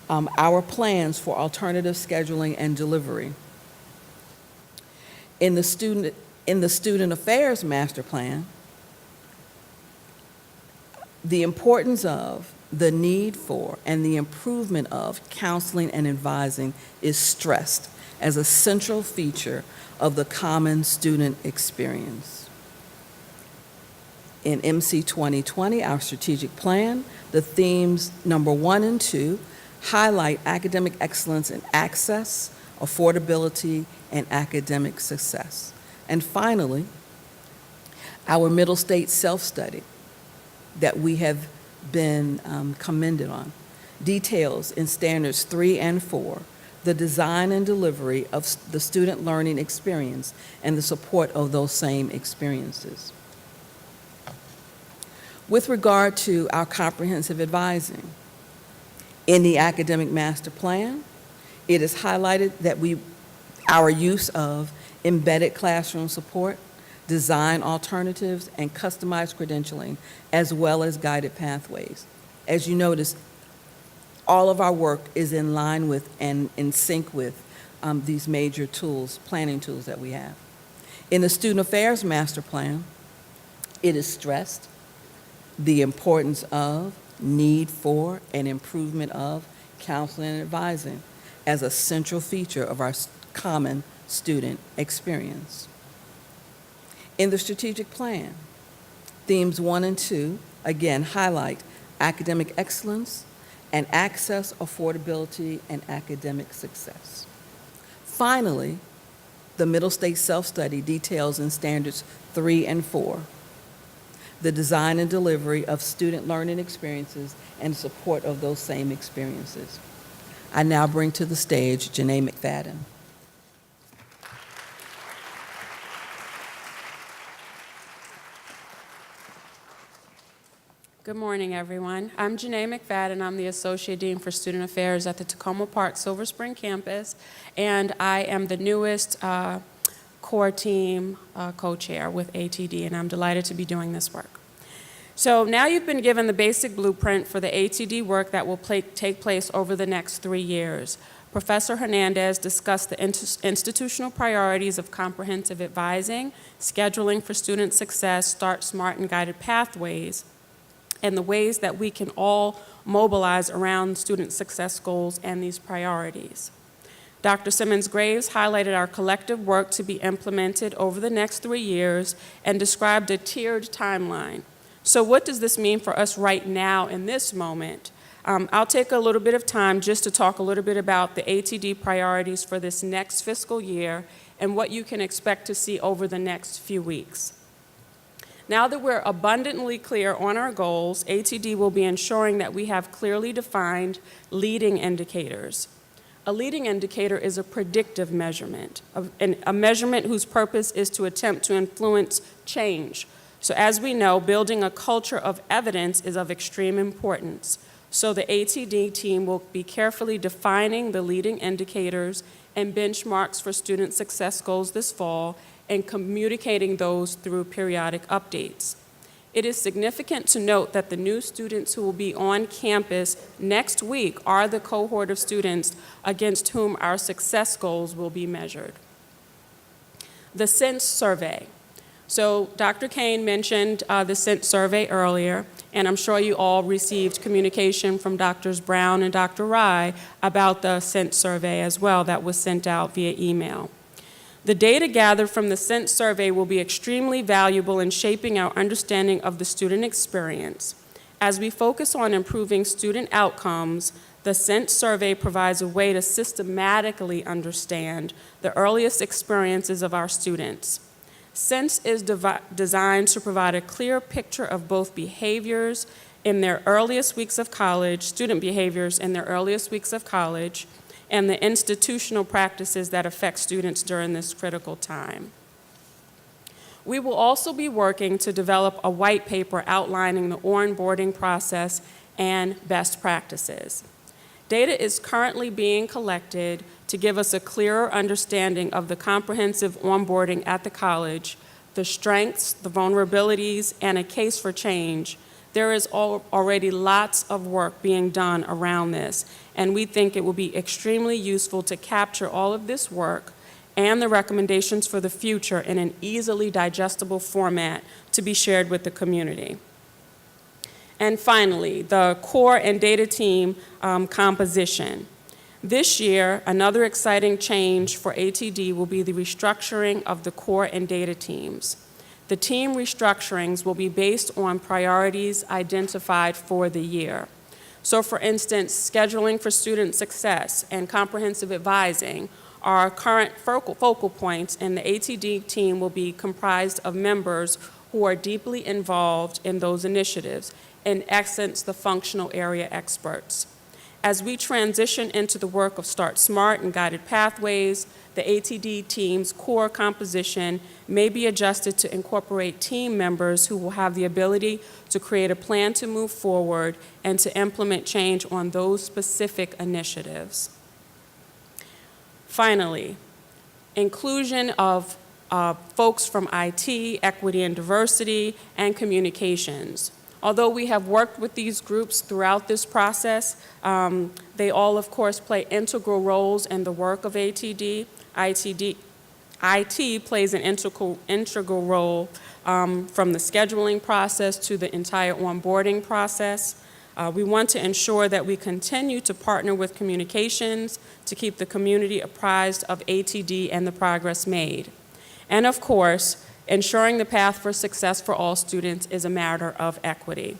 our plans for alternative scheduling and delivery. In the Student Affairs Master Plan, the importance of, the need for, and the improvement of counseling and advising is stressed as a central feature of the common student experience. In MC 2020, our strategic plan, the themes number 1 and 2 highlight academic excellence in access, affordability, and academic success. And finally, our Middle State Self-Study that we have been commended on details in standards 3 and 4 the design and delivery of the student learning experience and the support of those same experiences. With regard to our comprehensive advising, in the Academic Master Plan, it is highlighted that our use of embedded classroom support, design alternatives, and customized credentialing, as well as guided pathways. As you notice, all of our work is in line with and in sync with these major tools, planning tools that we have. In the Student Affairs Master Plan, it is stressed the importance of, need for, and improvement of counseling and advising as a central feature of our common student experience. In the strategic plan, themes 1 and 2 again highlight academic excellence and access, affordability, and academic success. Finally, the Middle State Self-Study details in standards 3 and 4 the design and delivery of student learning experiences and support of those same experiences. I now bring to the stage Janae McFadden. Good morning, everyone. I'm Janae McFadden. I'm the Associate Dean for Student Affairs at the Tacoma Park Silver Spring campus, and I am the newest core team co-chair with ATD, and I'm delighted to be doing this work. So now you've been given the basic blueprint for the ATD work that will take place over the next 3 years. Professor Hernandez discussed the institutional priorities of comprehensive advising, scheduling for student success, Start Smart and Guided Pathways, and the ways that we can all mobilize around student success goals and these priorities. Dr. Simmons-Graves highlighted our collective work to be implemented over the next 3 years and described a tiered timeline. So what does this mean for us right now in this moment? I'll take a little bit of time just to talk a little bit about the ATD priorities for this next fiscal year and what you can expect to see over the next few weeks. Now that we're abundantly clear on our goals, ATD will be ensuring that we have clearly defined leading indicators. A leading indicator is a predictive measurement, a measurement whose purpose is to attempt to influence change. So as we know, building a culture of evidence is of extreme importance. So the ATD team will be carefully defining the leading indicators and benchmarks for student success goals this fall and communicating those through periodic updates. It is significant to note that the new students who will be on campus next week are the cohort of students against whom our success goals will be measured. The Sense Survey. So Dr. Kane mentioned the Sense Survey earlier, and I'm sure you all received communication from Drs. Brown and Dr. Rye about the Sense Survey as well that was sent out via email. The data gathered from the SENSE survey will be extremely valuable in shaping our understanding of the student experience. As we focus on improving student outcomes, the SENSE survey provides a way to systematically understand the earliest experiences of our students. SENSE is designed to provide a clear picture of both behaviors in their earliest weeks of college, student behaviors in their earliest weeks of college, and the institutional practices that affect students during this critical time. We will also be working to develop a white paper outlining the onboarding process and best practices. Data is currently being collected to give us a clearer understanding of the comprehensive onboarding at the college, the strengths, the vulnerabilities, and a case for change. There is already lots of work being done around this, and we think it will be extremely useful to capture all of this work and the recommendations for the future in an easily digestible format to be shared with the community. And finally, the core and data team composition. This year, another exciting change for ATD will be the restructuring of the core and data teams. The team restructurings will be based on priorities identified for the year. So for instance, scheduling for student success and comprehensive advising are current focal points, and the ATD team will be comprised of members who are deeply involved in those initiatives, in essence, the functional area experts. As we transition into the work of Start Smart and Guided Pathways, the ATD team's core composition may be adjusted to incorporate team members who will have the ability to create a plan to move forward and to implement change on those specific initiatives. Finally, inclusion of folks from IT, equity and diversity, and communications. Although we have worked with these groups throughout this process, they all, of course, play integral roles in the work of ATD. IT plays an integral role from the scheduling process to the entire onboarding process. We want to ensure that we continue to partner with communications to keep the community apprised of ATD and the progress made. And of course, ensuring the path for success for all students is a matter of equity.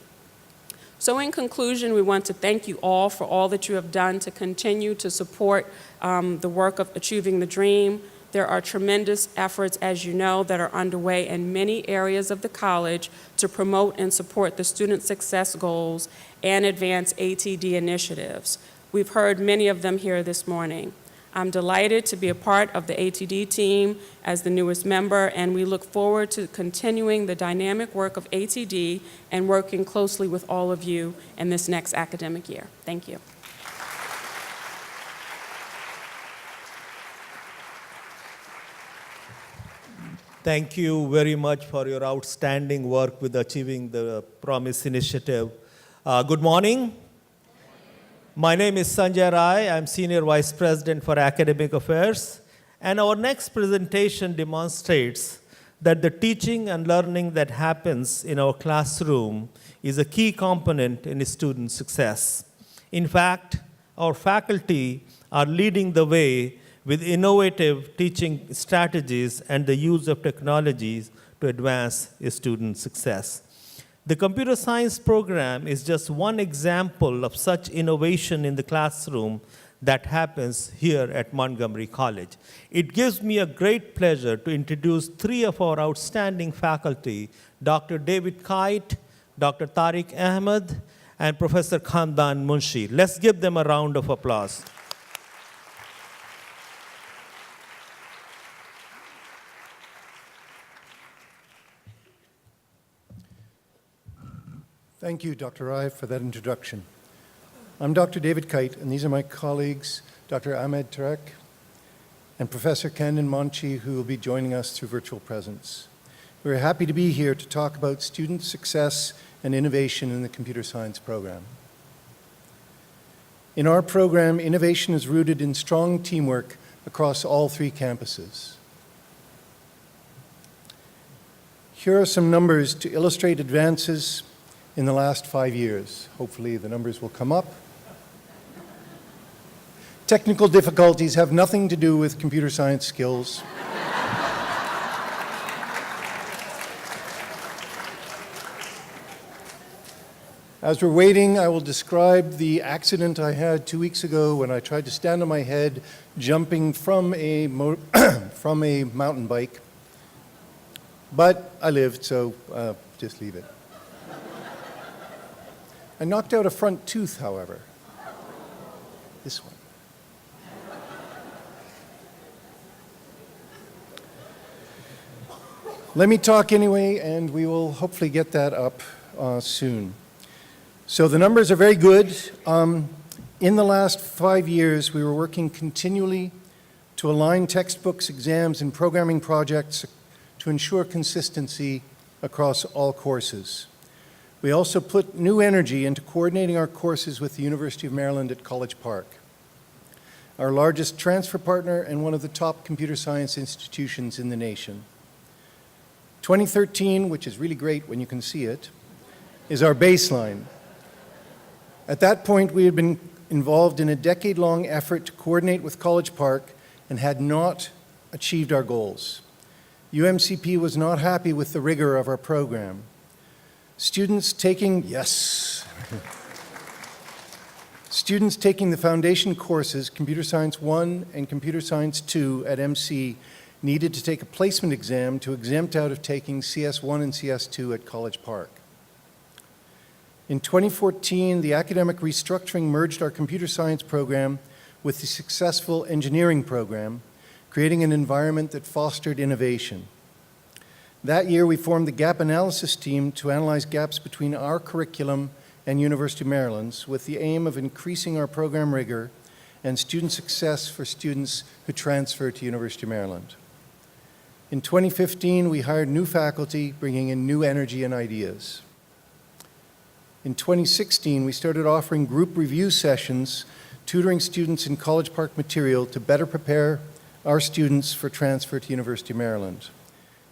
So in conclusion, we want to thank you all for all that you have done to continue to support the work of Achieving the Dream. There are tremendous efforts, as you know, that are underway in many areas of the college to promote and support the student success goals and advance ATD initiatives. We've heard many of them here this morning. I'm delighted to be a part of the ATD team as the newest member, and we look forward to continuing the dynamic work of ATD and working closely with all of you in this next academic year. Thank you. Thank you very much for your outstanding work with Achieving the Promise initiative. Good morning. My name is Sanjay Rai. I'm Senior Vice President for Academic Affairs. And our next presentation demonstrates that the teaching and learning that happens in our classroom is a key component in student success. In fact, our faculty are leading the way with innovative teaching strategies and the use of technologies to advance student success. The computer science program is just one example of such innovation in the classroom that happens here at Montgomery College. It gives me a great pleasure to introduce three of our outstanding faculty, Dr. David Kite, Dr. Tariq Ahmed, and Professor Khandan Munshi. Let's give them a round of applause. Thank you, Dr. Rai, for that introduction. I'm Dr. David Kite, and these are my colleagues, Dr. Ahmed Tarek and Professor Khandan Munshi, who will be joining us through virtual presence. We're happy to be here to talk about student success and innovation in the computer science program. In our program, innovation is rooted in strong teamwork across all three campuses. Here are some numbers to illustrate advances in the last 5 years. Hopefully the numbers will come up. Technical difficulties have nothing to do with computer science skills. As we're waiting, I will describe the accident I had 2 weeks ago when I tried to stand on my head jumping from a mountain bike. But I lived, so just leave it. I knocked out a front tooth, however. This one. Let me talk anyway, and we will hopefully get that up soon. So the numbers are very good. In the last 5 years, we were working continually to align textbooks, exams, and programming projects to ensure consistency across all courses. We also put new energy into coordinating our courses with the University of Maryland at College Park, our largest transfer partner and one of the top computer science institutions in the nation. 2013, which is really great when you can see it, is our baseline. At that point, we had been involved in a decade-long effort to coordinate with College Park and had not achieved our goals. UMCP was not happy with the rigor of our program. Students taking the foundation courses, Computer Science 1 and Computer Science 2 at MC, needed to take a placement exam to exempt out of taking CS1 and CS2 at College Park. In 2014, the academic restructuring merged our computer science program with the successful engineering program, creating an environment that fostered innovation. That year, we formed the gap analysis team to analyze gaps between our curriculum and University of Maryland's with the aim of increasing our program rigor and student success for students who transfer to University of Maryland. In 2015, we hired new faculty, bringing in new energy and ideas. In 2016, we started offering group review sessions, tutoring students in College Park material to better prepare our students for transfer to University of Maryland.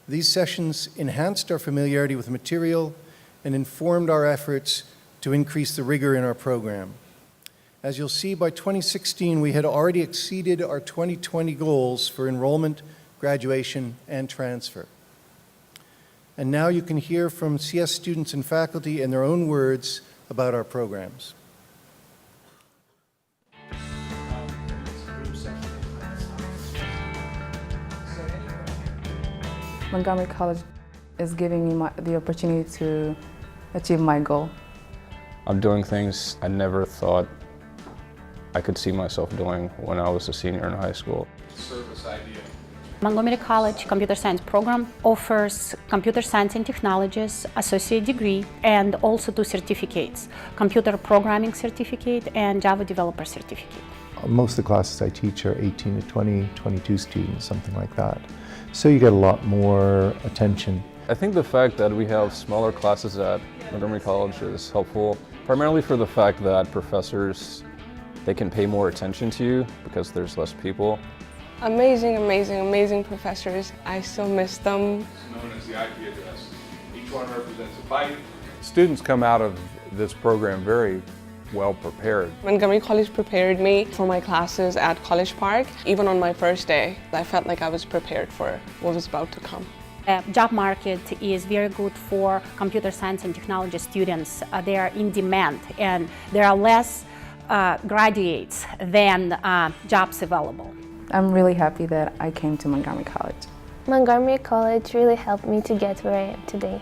These sessions enhanced our familiarity with the material and informed our efforts to increase the rigor in our program. As you'll see, by 2016, we had already exceeded our 2020 goals for enrollment, graduation, and transfer. And now you can hear from CS students and faculty in their own words about our programs. Montgomery College is giving me the opportunity to achieve my goal. I'm doing things I never thought I could see myself doing when I was a senior in high school. Service idea. Montgomery College Computer Science program offers Computer Science and Technologies associate degree and also 2 certificates, Computer Programming Certificate and Java Developer Certificate. Most of the classes I teach are 18 to 20, 22 students, something like that. So you get a lot more attention. I think the fact that we have smaller classes at Montgomery College is helpful, primarily for the fact that professors, they can pay more attention to you because there's less people. Amazing, amazing, amazing professors. I still miss them. It's known as the IP address. Each one represents a byte. Students come out of this program very well prepared. Montgomery College prepared me for my classes at College Park. Even on my first day, I felt like I was prepared for what was about to come. Job market is very good for computer science and technology students. They are in demand and there are less graduates than jobs available. I'm really happy that I came to Montgomery College. Montgomery College really helped me to get where I am today.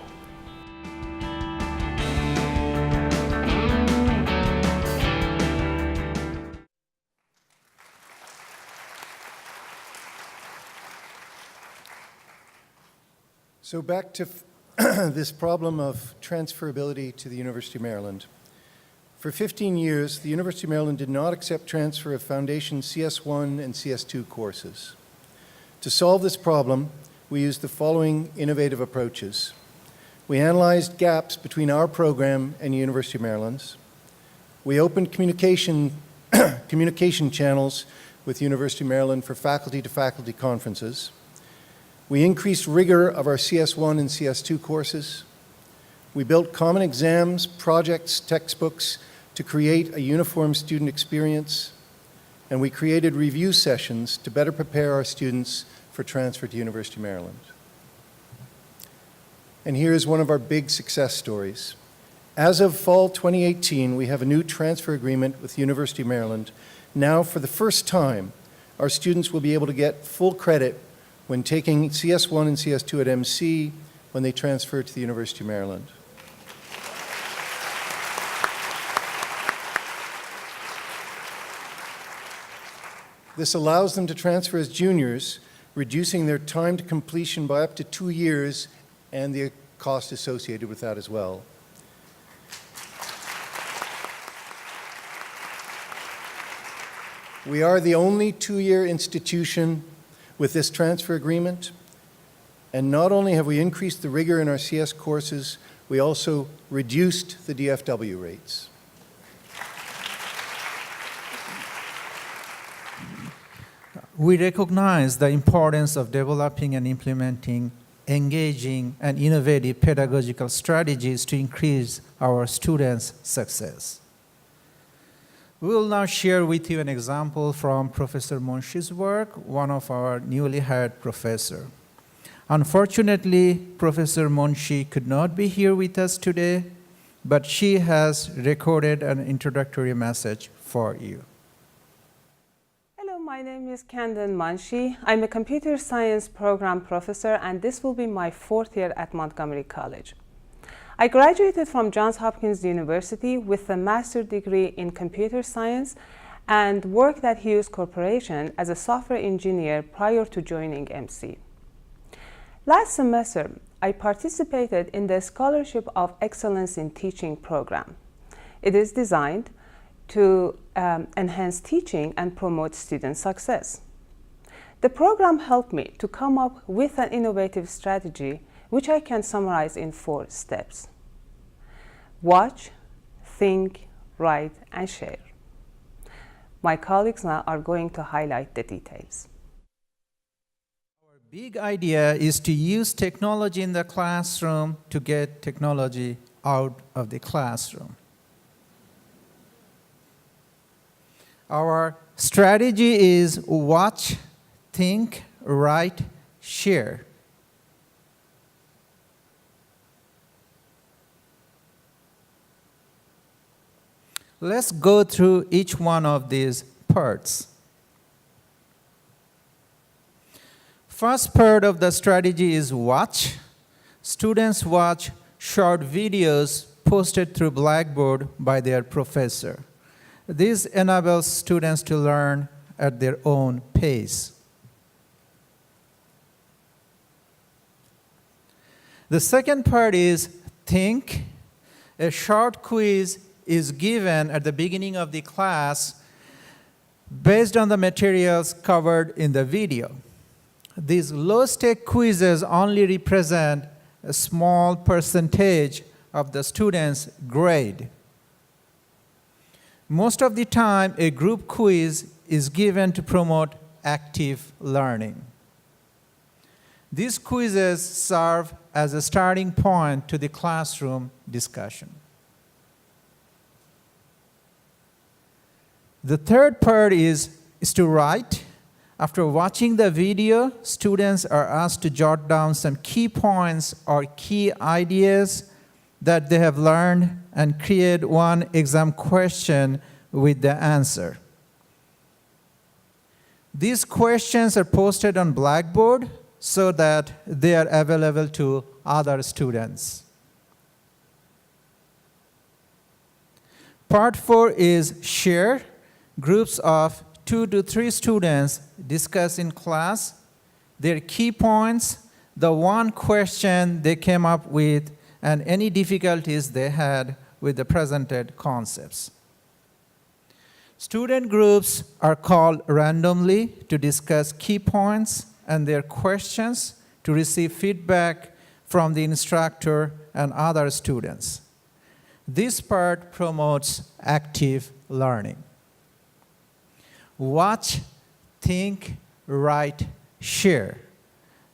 So back to this problem of transferability to the University of Maryland. For 15 years, the University of Maryland did not accept transfer of Foundation CS1 and CS2 courses. To solve this problem, we used the following innovative approaches. We analyzed gaps between our program and University of Maryland's. We opened communication channels with University of Maryland for faculty-to-faculty conferences. We increased rigor of our CS1 and CS2 courses. We built common exams, projects, textbooks to create a uniform student experience. And we created review sessions to better prepare our students for transfer to University of Maryland. And here's one of our big success stories. As of fall 2018, we have a new transfer agreement with the University of Maryland. Now, for the first time, our students will be able to get full credit when taking CS1 and CS2 at MC when they transfer to the University of Maryland. This allows them to transfer as juniors, reducing their time to completion by up to 2 years and the cost associated with that as well. We are the only 2-year institution with this transfer agreement, and not only have we increased the rigor in our CS courses, we also reduced the DFW rates. We recognize the importance of developing and implementing engaging and innovative pedagogical strategies to increase our students' success. We will now share with you an example from Professor Monshi's work, one of our newly hired professor. Unfortunately, Professor Monshi could not be here with us today, but she has recorded an introductory message for you. Hello, my name is Kathryn Giovannetti. I'm a computer science program professor, and this will be my 4th year at Montgomery College. I graduated from Johns Hopkins University with a master's degree in computer science and worked at Hughes Corporation as a software engineer prior to joining MC. Last semester, I participated in the Scholarship of Excellence in Teaching program. It is designed to enhance teaching and promote student success. The program helped me to come up with an innovative strategy which I can summarize in 4 steps. Watch, think, write, and share. My colleagues now are going to highlight the details. Our big idea is to use technology in the classroom to get technology out of the classroom. Our strategy is watch, think, write, share. Let's go through each one of these parts. First part of the strategy is watch. Students watch short videos posted through Blackboard by their professor. This enables students to learn at their own pace. The second part is think. A short quiz is given at the beginning of the class based on the materials covered in the video. These low-stake quizzes only represent a small percentage of the student's grade. Most of the time, a group quiz is given to promote active learning. These quizzes serve as a starting point to the classroom discussion. The third part is to write. After watching the video, students are asked to jot down some key points or key ideas that they have learned and create one exam question with the answer. These questions are posted on Blackboard so that they are available to other students. Part 4 is share. Groups of 2 to 3 students discuss in class their key points, the one question they came up with, and any difficulties they had with the presented concepts. Student groups are called randomly to discuss key points and their questions to receive feedback from the instructor and other students. This part promotes active learning. Watch, think, write, share.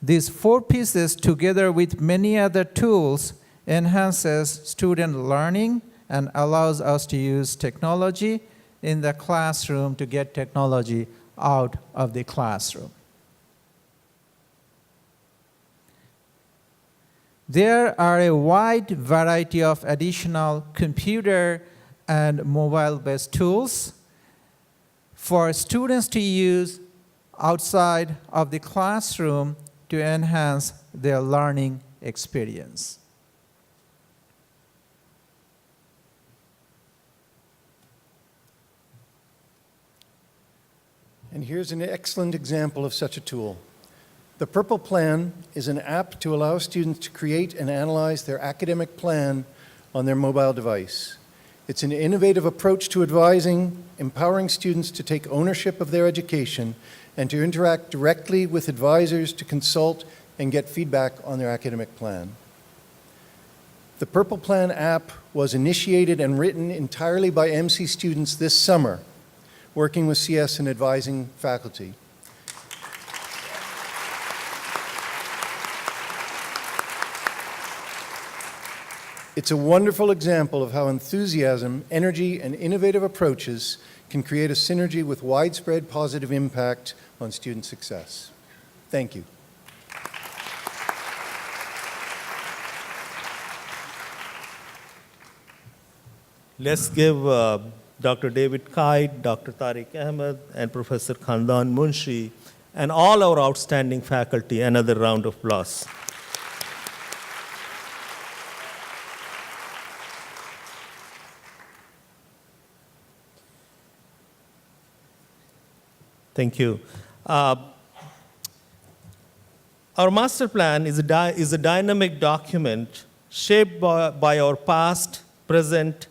These 4 pieces, together with many other tools, enhances student learning and allows us to use technology in the classroom to get technology out of the classroom. There are a wide variety of additional computer and mobile-based tools for students to use outside of the classroom to enhance their learning experience. And here's an excellent example of such a tool. The Purple Plan is an app to allow students to create and analyze their academic plan on their mobile device. It's an innovative approach to advising, empowering students to take ownership of their education and to interact directly with advisors to consult and get feedback on their academic plan. The Purple Plan app was initiated and written entirely by MC students this summer, working with CS and advising faculty. It's a wonderful example of how enthusiasm, energy, and innovative approaches can create a synergy with widespread positive impact on student success. Thank you. Let's give Dr. David Kite, Dr. Tariq Ahmed, and Professor Khandan Munshi, and all our outstanding faculty another round of applause. Thank you. Our master plan is a dynamic document shaped by our past, present,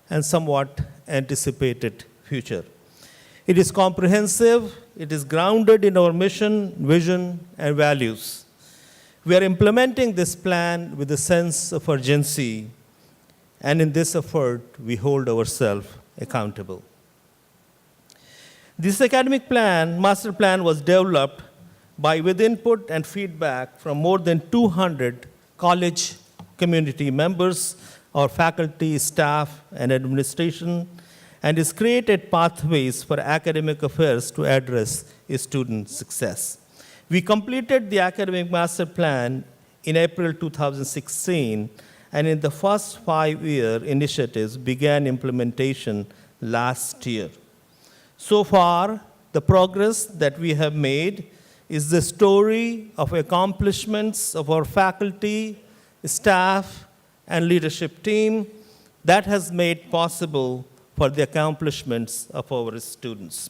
and somewhat anticipated future. It is comprehensive, it is grounded in our mission, vision, and values. We are implementing this plan with a sense of urgency, and in this effort, we hold ourselves accountable. This academic plan, master plan, was developed with input and feedback from more than 200 college community members, our faculty, staff, and administration, and has created pathways for academic affairs to address student success. We completed the academic master plan in April 2016, and in the first 5-year initiatives began implementation last year. So far, the progress that we have made is the story of accomplishments of our faculty, staff, and leadership team that has made possible for the accomplishments of our students.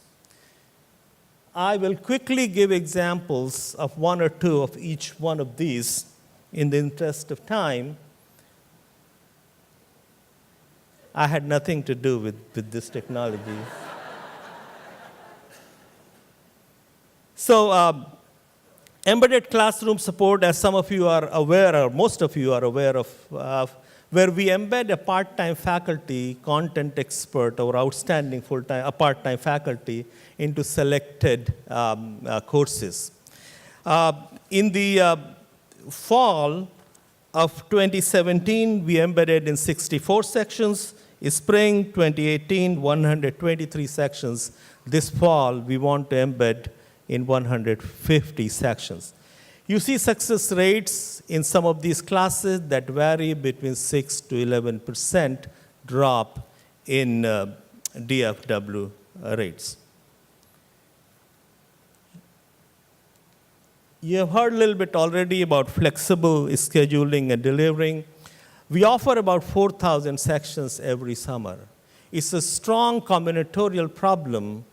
I will quickly give examples of one or two of each one of these in the interest of time. I had nothing to do with this technology. So, embedded classroom support, as some of you are aware, or most of you are aware of, where we embed a part-time faculty, content expert, or outstanding part-time faculty into selected courses. In the fall of 2017, we embedded in 64 sections. In spring 2018, 123 sections. This fall, we want to embed in 150 sections. You see success rates in some of these classes that vary between 6 to 11% drop in DFW rates. You have heard a little bit already about flexible scheduling and delivering. We offer about 4,000 sections every summer. It's a strong combinatorial problem,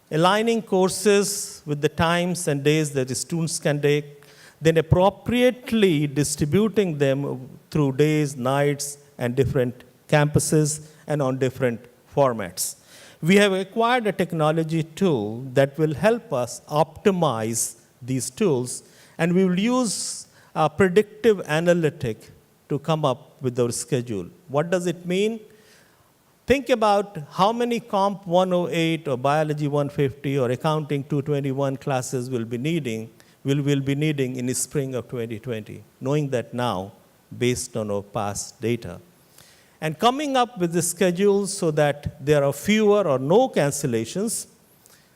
aligning courses with the times and days that the students can take, then appropriately distributing them through days, nights, and different campuses and on different formats. We have acquired a technology tool that will help us optimize these tools, and we will use predictive analytic to come up with our schedule. What does it mean? Think about how many Comp 108 or Biology 150 or Accounting 221 classes we'll be needing in the spring of 2020, knowing that now based on our past data. And coming up with the schedules so that there are fewer or no cancellations,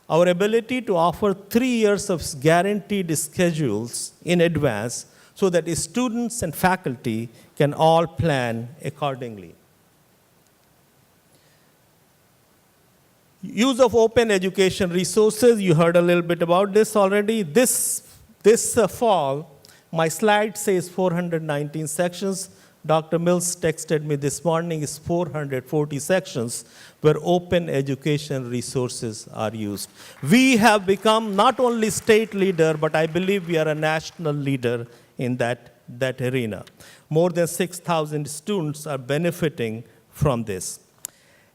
our ability to offer 3 years of guaranteed schedules in advance so that students and faculty can all plan accordingly. Use of open education resources, you heard a little bit about this already. This fall, my slide says 419 sections. Dr. Mills texted me this morning, is 440 sections where open education resources are used. We have become not only state leader, but I believe we are a national leader in that arena. More than 6,000 students are benefiting from this.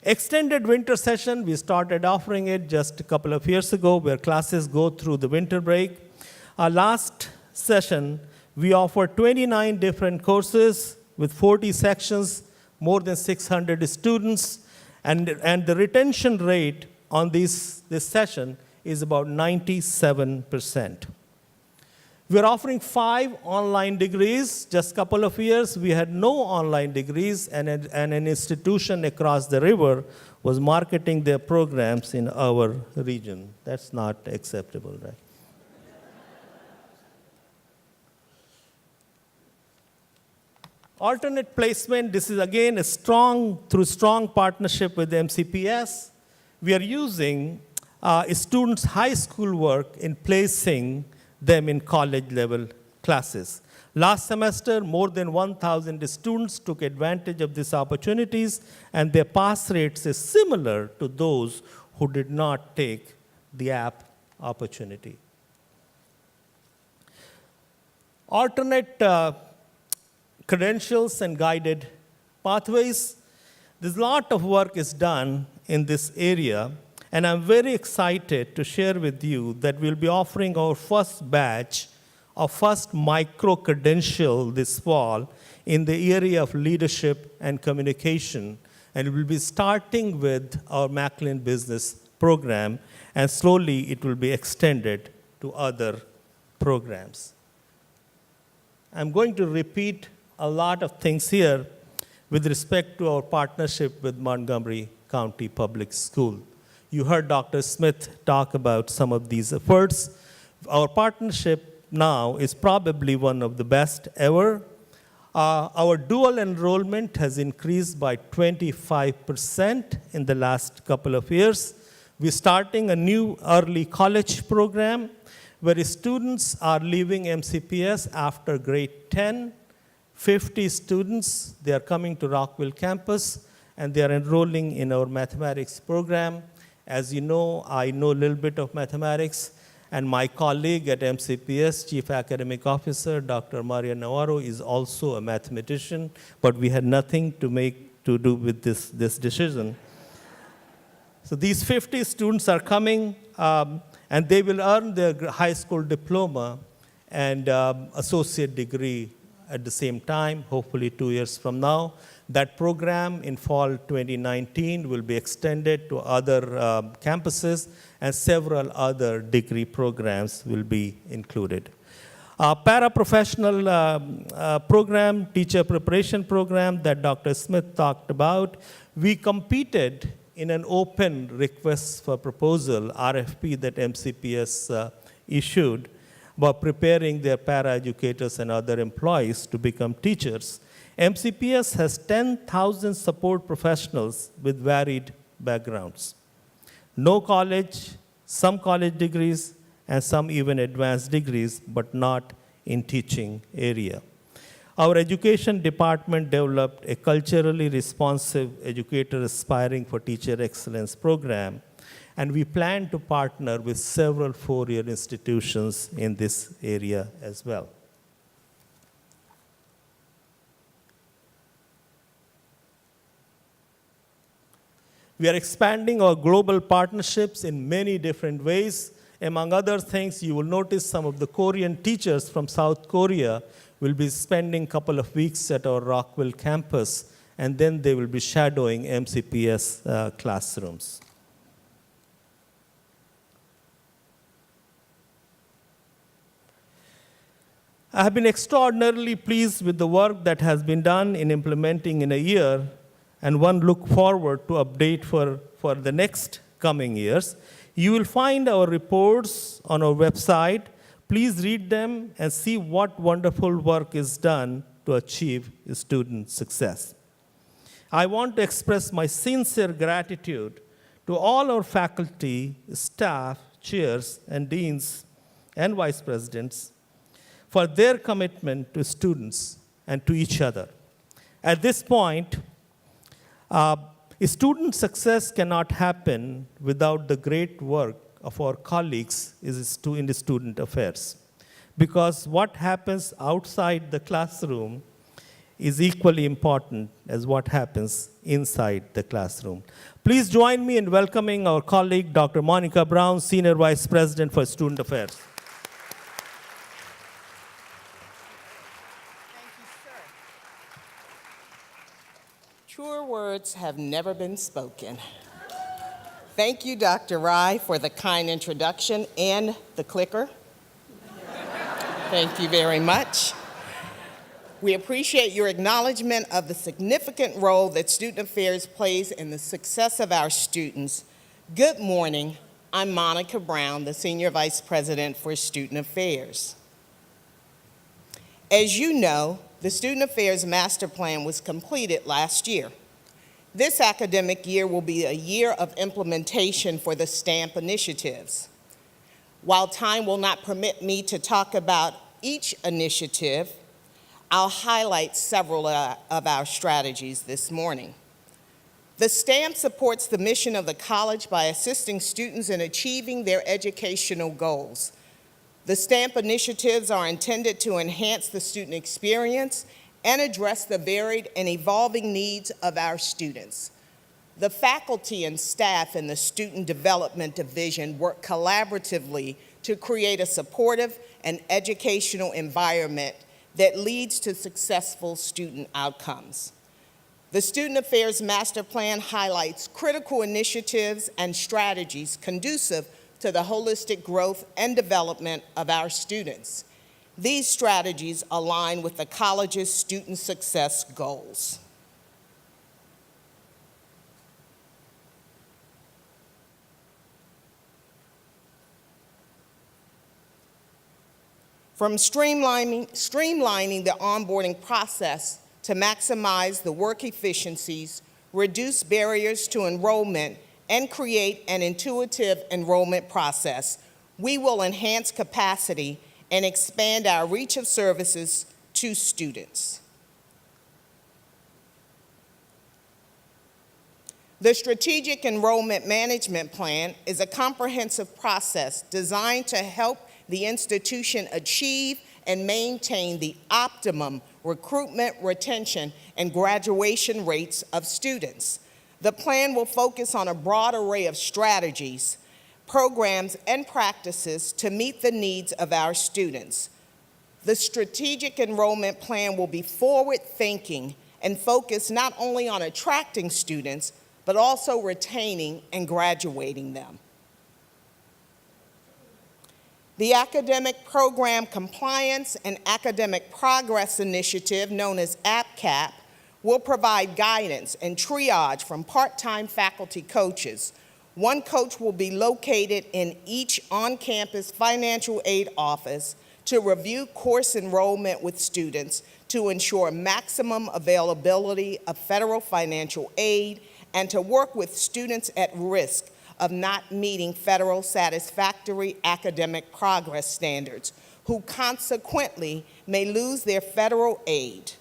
Extended winter session, we started offering it just a couple of years ago, where classes go through the winter break. Our last session, we offered 29 different courses with 40 sections, more than 600 students, and the retention rate on this session is about 97%. We're offering 5 online degrees. Just a couple of years, we had no online degrees, and an institution across the river was marketing their programs in our region. That's not acceptable, right? Alternate placement, this is again through strong partnership with MCPS. We are using students' high school work in placing them in college-level classes. Last semester, more than 1,000 students took advantage of these opportunities, and their pass rates is similar to those who did not take the app opportunity. Alternate credentials and guided pathways. There's a lot of work is done in this area, and I'm very excited to share with you that we'll be offering our first batch, our first micro-credential this fall in the area of leadership and communication. And we'll be starting with our Macklin Business program, and slowly it will be extended to other programs. I'm going to repeat a lot of things here with respect to our partnership with Montgomery County Public School. You heard Dr. Smith talk about some of these efforts. Our partnership now is probably one of the best ever. Our dual enrollment has increased by 25% in the last couple of years. We're starting a new early college program where students are leaving MCPS after grade 10. 50 students, they are coming to Rockville campus, and they are enrolling in our mathematics program. As you know, I know a little bit of mathematics, and my colleague at MCPS, Chief Academic Officer, Dr. Maria Navarro, is also a mathematician, but we had nothing to do with this decision. So these 50 students are coming, and they will earn their high school diploma and associate degree at the same time, hopefully 2 years from now. That program in fall 2019 will be extended to other campuses, and several other degree programs will be included. Paraprofessional program, teacher preparation program that Dr. Smith talked about, we competed in an open request for proposal, RFP, that MCPS issued, about preparing their paraeducators and other employees to become teachers. MCPS has 10,000 support professionals with varied backgrounds. No college, some college degrees, and some even advanced degrees, but not in teaching area. Our education department developed a culturally responsive educator aspiring for teacher excellence program, and we plan to partner with several four-year institutions in this area as well. We are expanding our global partnerships in many different ways. Among other things, you will notice some of the Korean teachers from South Korea will be spending a couple of weeks at our Rockville campus, and then they will be shadowing MCPS classrooms. I have been extraordinarily pleased with the work that has been done in implementing in a year, and one look forward to update for the next coming years. You will find our reports on our website, Please read them and see what wonderful work is done to achieve student success. I want to express my sincere gratitude to all our faculty, staff, chairs, and deans and vice presidents for their commitment to students and to each other. At this point, student success cannot happen without the great work of our colleagues in the student affairs, because what happens outside the classroom is equally important as what happens inside the classroom. Please join me in welcoming our colleague, Dr. Monica Brown, Senior Vice President for Student Affairs. Truer words have never been spoken. Thank you, Dr. Rai, for the kind introduction and the clicker. Thank you very much. We appreciate your acknowledgement of the significant role that Student Affairs plays in the success of our students. Good morning. I'm Monica Brown, the Senior Vice President for Student Affairs. As you know, the Student Affairs Master Plan was completed last year. This academic year will be a year of implementation for the STAMP initiatives. While time will not permit me to talk about each initiative, I'll highlight several of our strategies this morning. The STAMP supports the mission of the college by assisting students in achieving their educational goals. The STAMP initiatives are intended to enhance the student experience and address the varied and evolving needs of our students. The faculty and staff in the Student Development Division work collaboratively to create a supportive and educational environment that leads to successful student outcomes. The Student Affairs Master Plan highlights critical initiatives and strategies conducive to the holistic growth and development of our students. These strategies align with the college's student success goals. From streamlining the onboarding process to maximize the work efficiencies, reduce barriers to enrollment, and create an intuitive enrollment process, we will enhance capacity and expand our reach of services to students. The Strategic Enrollment Management Plan is a comprehensive process designed to help the institution achieve and maintain the optimum recruitment, retention, and graduation rates of students. The plan will focus on a broad array of strategies, programs, and practices to meet the needs of our students. The Strategic Enrollment Plan will be forward-thinking and focus not only on attracting students, but also retaining and graduating them. The Academic Program Compliance and Academic Progress Initiative, known as APCAP, will provide guidance and triage from part-time faculty coaches. One coach will be located in each on-campus financial aid office to review course enrollment with students to ensure maximum availability of federal financial aid and to work with students at risk of not meeting federal satisfactory academic progress standards, who consequently may lose their federal aid.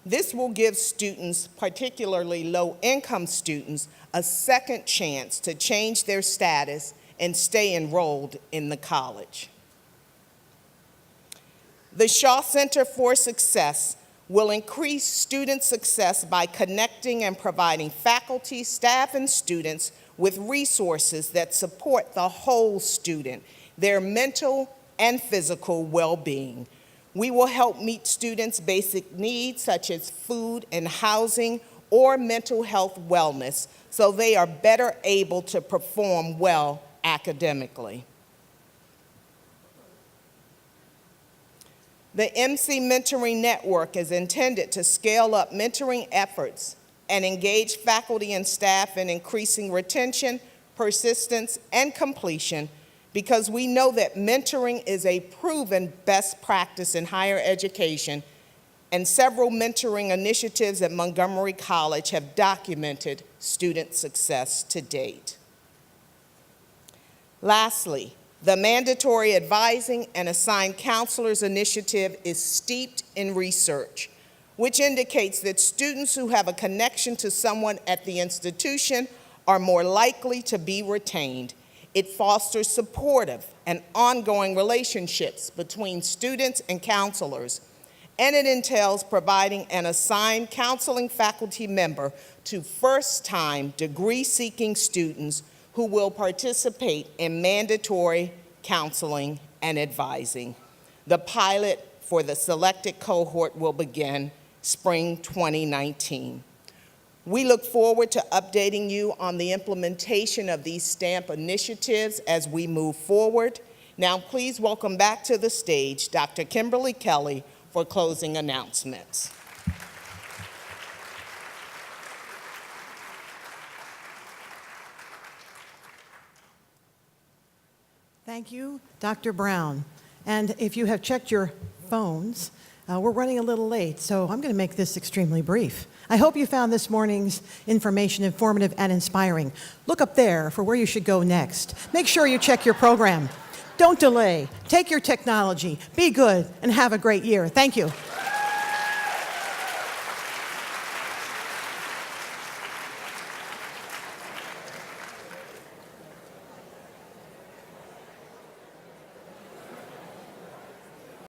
This will give students, particularly low-income students, a second chance to change their status and stay enrolled in the college. The Shaw Center for Success will increase student success by connecting and providing faculty, staff, and students with resources that support the whole student, their mental and physical well-being. We will help meet students' basic needs such as food and housing or mental health wellness so they are better able to perform well academically. The MC Mentoring Network is intended to scale up mentoring efforts and engage faculty and staff in increasing retention, persistence, and completion because we know that mentoring is a proven best practice in higher education, and several mentoring initiatives at Montgomery College have documented student success to date. Lastly, the Mandatory Advising and Assigned Counselors Initiative is steeped in research, which indicates that students who have a connection to someone at the institution are more likely to be retained. It fosters supportive and ongoing relationships between students and counselors, and it entails providing an assigned counseling faculty member to first-time degree-seeking students who will participate in mandatory counseling and advising. The pilot for the selected cohort will begin spring 2019. We look forward to updating you on the implementation of these STAMP initiatives as we move forward. Now, please welcome back to the stage Dr. Kimberly Kelly for closing announcements. Thank you, Dr. Brown. And if you have checked your phones, we're running a little late, so I'm going to make this extremely brief. I hope you found this morning's information informative and inspiring. Look up there for where you should go next. Make sure you check your program. Don't delay. Take your technology. Be good and have a great year. Thank you.